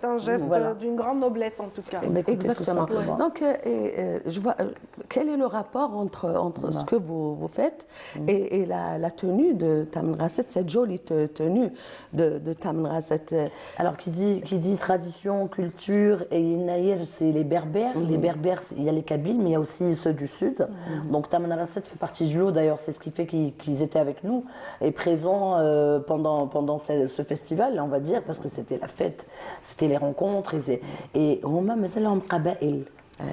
un geste d'une grande noblesse en tout cas. Exactement. Donc, je vois, quel est le rapport entre ce que vous faites et la tenue de Tamen Rasset, cette jolie tenue de Tamen Rasset? Alors, qui dit tradition, culture et Inaïr, c'est les Berbères. Les Berbères, il y a les Kabyles, mais il y a aussi ceux du Sud. Donc, Tamen Rasset fait partie du lot. D'ailleurs, c'est ce qui fait qu'ils étaient avec nous et présents pendant ce festival, on va dire, parce que c'était la fête, c'était les rencontres et Roma Mazalhom Qabaïl.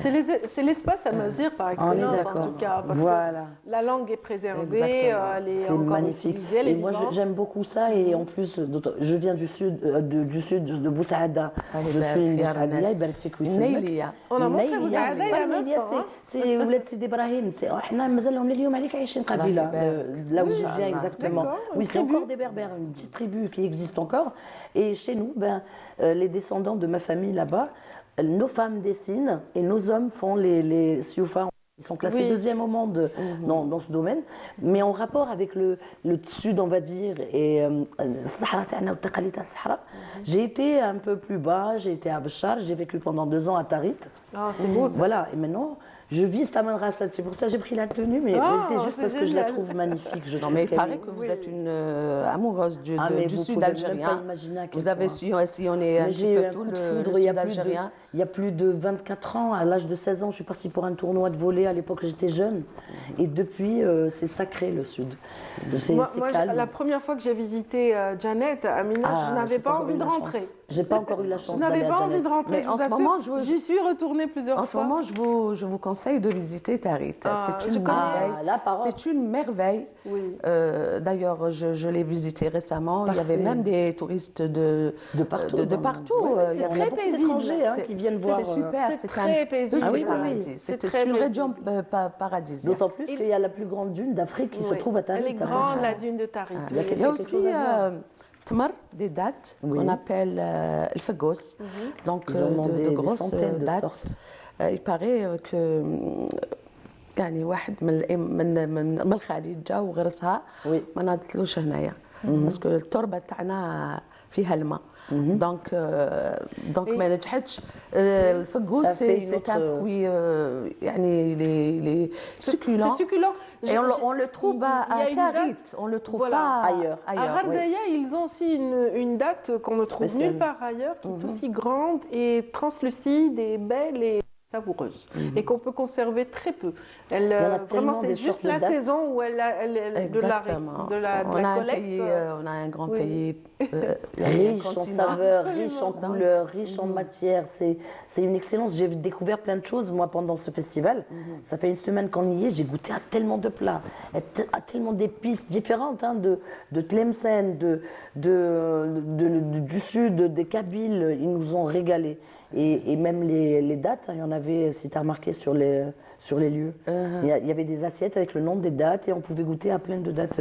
C'est l'espace amazigh par excellence en tout cas, parce que la langue est préservée, elle est encore magnifique. utilisée, elle est et moi j'aime beaucoup ça et en plus je viens du sud de Boussaada. Je suis une Boussaadiyya, يبارك فيك ويسلمك. On a montré Boussaada il y a un instant. C'est ولاد سيدي إبراهيم. احنا مازالهم لليوم عليك عايشين قبيلة là où je viens exactement. Oui, c'est encore des Berbères, une petite tribu qui existe encore. Et chez nous, les descendants de ma famille là-bas, nos femmes dessinent et nos hommes font les sioufas. Ils sont classés deuxième au monde dans ce domaine, mais en rapport avec le sud, on va dire, et j'ai été un peu plus bas, j'ai été à Béchar, j'ai vécu pendant 2 ans à Tarit. Ah, c'est beau. Voilà, et maintenant, je vis Tamen Rasset, c'est pour ça que j'ai pris la tenue, mais c'est juste parce que je la trouve magnifique. Mais il paraît que vous êtes une amoureuse du sud algérien. Vous avez sillonné un petit peu tout le sud algérien. Il y a plus de 24 ans, à l'âge de 16 ans, je suis partie pour un tournoi de volley. À l'époque, j'étais jeune. Et depuis, c'est sacré le sud. Moi, la première fois que j'ai visité Janet à Mina, je n'avais pas envie de rentrer. J'ai pas encore eu la chance. Je n'avais pas envie de rentrer. Mais en ce moment, j'y suis retournée plusieurs fois. En ce moment, je vous conseille de visiter Tarit. C'est une merveille. C'est une merveille. D'ailleurs, je l'ai visité récemment. Il y avait même des touristes de partout. Il y a très paisible. Qui viennent voir. C'est super. C'est très paisible. C'est une région paradisiaque. D'autant plus qu'il y a la plus grande dune d'Afrique qui se trouve à Tarit. Elle est grande, la dune de Tarit. Il y a aussi Tmar, des dates qu'on appelle le Fagos, donc de grosses dates. Il paraît que يعني واحد من الخليج جا وغرسها ما نادتلوش هنايا باسكو التربه تاعنا فيها الماء دونك ما نجحتش الفقوس سي ان فروي يعني les succulents. C'est succulent. Et on le trouve à Tarit, on le trouve pas ailleurs. À Ghardaya, ils ont aussi une date qu'on ne trouve nulle part ailleurs, qui est aussi grande et translucide et belle et savoureuse, et qu'on peut conserver très peu. Vraiment, c'est juste la saison où de la collecte. On a un grand pays riche en saveurs, riche en couleurs, riche en matières. C'est une excellence. J'ai découvert plein de choses, moi, pendant ce festival. Ça fait une semaine qu'on y est, j'ai goûté à tellement de plats, à tellement d'épices différentes, de Tlemcen, du sud, des Kabyles. Ils nous ont régalés. Et même les dates, il y en avait, si tu as remarqué, sur les lieux. Il y avait des assiettes avec le nom des dates et on pouvait goûter à plein de dates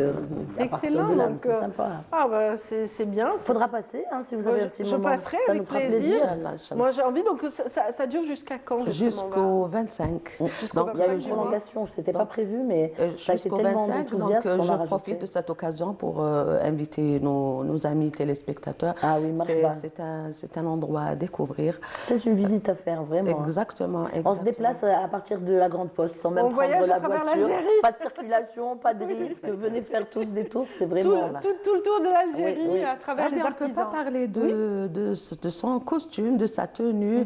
à partir Excellent, de là. donc, C'est sympa. Ah bah c'est bien. Faudra passer si vous avez un petit je moment. passerai Ça avec nous fera plaisir. plaisir. Moi j'ai envie, donc ça dure jusqu'à quand Jusqu'au 25. Donc il y a eu une prolongation, c'était pas prévu, mais ça a été jusqu'au tellement 25, donc enthousiaste qu'on a je rajouté. profite de cette occasion pour inviter nos amis téléspectateurs. Ah oui, marhaba. C'est un endroit à découvrir. C'est une visite à faire, vraiment. Exactement. On se déplace à partir de la Grande Poste, sans même On prendre voyage la à travers voiture. l'Algérie. Pas de circulation, pas de risque. Venez faire tous des tours, c'est vraiment... Tout le tour de l'Algérie Oui, oui. à travers les On ne peut artisans. pas parler de son costume, de sa tenue,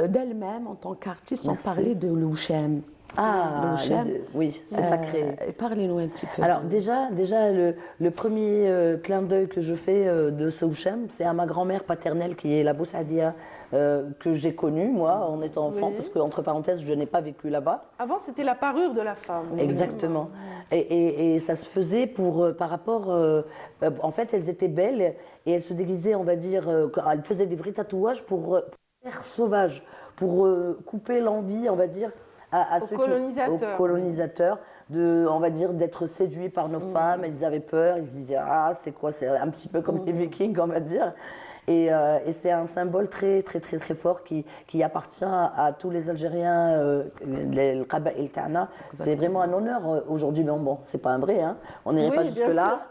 d'elle-même en tant qu'artiste, sans Merci. parler de l'Ouchem. Ah, L'Ouchem. oui, c'est sacré. Parlez-nous un petit peu. Alors déjà le premier clin d'œil que je fais de ce Ouchem, c'est à ma grand-mère paternelle qui est la Boussadia, que j'ai connue moi en étant enfant, Oui. parce qu'entre parenthèses je n'ai pas vécu là-bas. Avant c'était la parure de la femme. Exactement. Et ça se faisait par rapport... en fait, elles étaient belles et elles se déguisaient, on va dire... elles faisaient des vrais tatouages pour faire sauvage, pour couper l'envie, on va dire, aux colonisateurs, on va dire, d'être séduits par nos femmes. Ils avaient peur, ils se disaient « Ah, c'est quoi ?» C'est un petit peu comme les Vikings, on va dire. Et c'est un symbole très, très, très, très fort qui appartient à tous les Algériens, le Qaba'il Ta'na. C'est vraiment un honneur aujourd'hui, mais bon, c'est pas un vrai, hein. On n'irait pas jusque-là.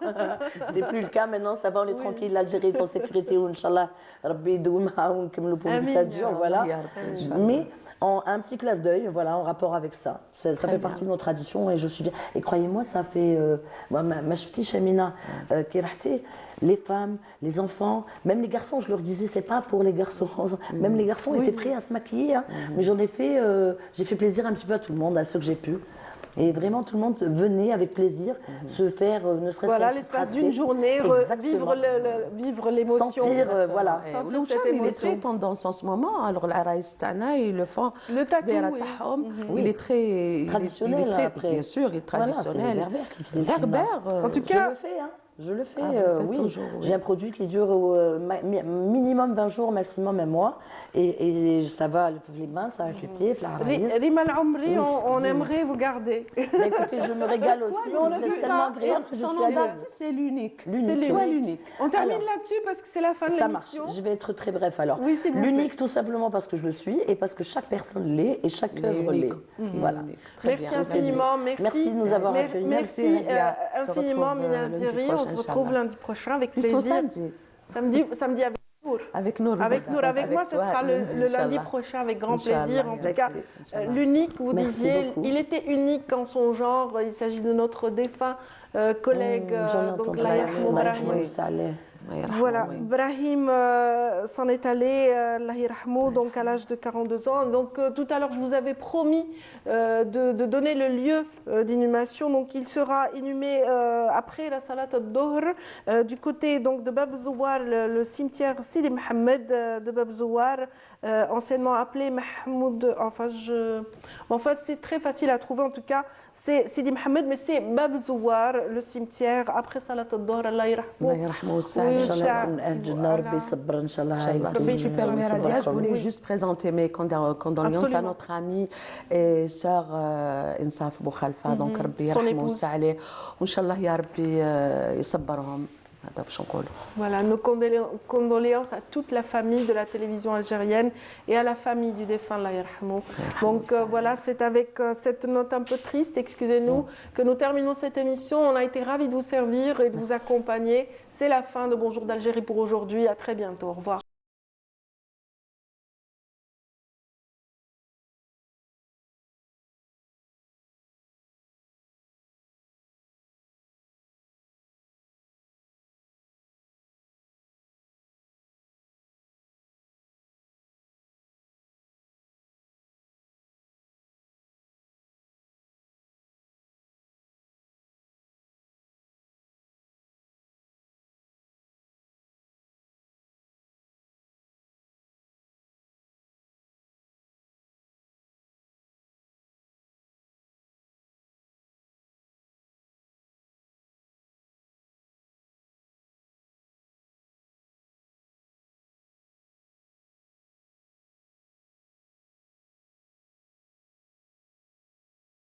C'est plus le cas maintenant, ça va, on est tranquille, l'Algérie est en sécurité, Inch'Allah, Rabbi Douma, pour voilà. Mais un petit clin d'œil, voilà, en rapport avec ça. Ça fait partie de nos traditions et je suis fière. Et croyez-moi, ça fait... ma chefti Chamina, qui rahté, les femmes, les enfants, même les garçons, je leur disais, c'est pas pour les garçons. Même les garçons étaient prêts à se maquiller, hein. Mais j'ai fait plaisir un petit peu à tout le monde, à ceux que j'ai pu. Et vraiment, tout le monde venait avec plaisir se faire, ne serait-ce Voilà, qu'un petit l'espace tracé. d'une journée, vivre l'émotion. Sentir, voilà. Le Ouchem, il est très tendance en ce moment. Alors, l'Araïs Tana, ils le font. Le tatou, il est très traditionnel. il est très, après. Bien sûr, il est traditionnel. Voilà, c'est les Berbères qui faisaient le Berbère. En tout cas, je le fais, hein. Je le fais, oui. Toujours, oui. J'ai un produit qui dure minimum 20 jours, maximum un mois. Et ça va avec les mains, ça va avec les pieds, Rima Al-Omri, on aimerait vous garder. Mais écoutez, je me régale aussi. Vous êtes tellement agréable que je Son suis nom à l'aise. d'artiste, c'est l'unique. L'unique. On termine là-dessus parce que c'est la fin de Ça l'émission. marche. Je vais être très bref alors. Oui, s'il vous plaît. L'unique, tout simplement parce que je le suis et parce que chaque personne l'est et chaque œuvre l'est. Voilà. Merci infiniment. Merci de nous avoir accueillis. Merci infiniment, Mina Ziri. On se retrouve lundi prochain avec plaisir. Samedi avec Nour. Avec Nour. Avec moi, ce sera le lundi prochain avec grand plaisir. En tout cas, l'unique, vous disiez, il était unique en son genre. Il s'agit de notre défunt collègue, donc Brahim. Voilà, Brahim s'en est allé, Allah yarhamou, donc à l'âge de 42 ans. Donc tout à l'heure, je vous avais promis de donner le lieu d'inhumation. Donc il sera inhumé après la Salat al-Dohr du côté donc de Bab Zouar, le cimetière Sidi Mohamed de Bab Zouar, anciennement appelé Mahmoud. Enfin, c'est très facile à trouver en tout cas. C'est Sidi Mohamed, mais c'est Bab Zouar, le cimetière après Salat al-Dohr. Allah yarhamou. Si tu permets, Radia, je voulais juste présenter mes condoléances à notre amie et sœur Insaf Boukhalfa. Donc, Rabbi yarhamou salih. Inch'Allah, ya Rabbi yisabbarhum. Voilà, nos condoléances à toute la famille de la télévision algérienne et à la famille du défunt, Allah yarhamou. Donc voilà, c'est avec cette note un peu triste, excusez-nous, que nous terminons cette émission. On a été ravis de vous servir et de vous accompagner. C'est la fin de Bonjour d'Algérie pour aujourd'hui. À très bientôt. Au revoir.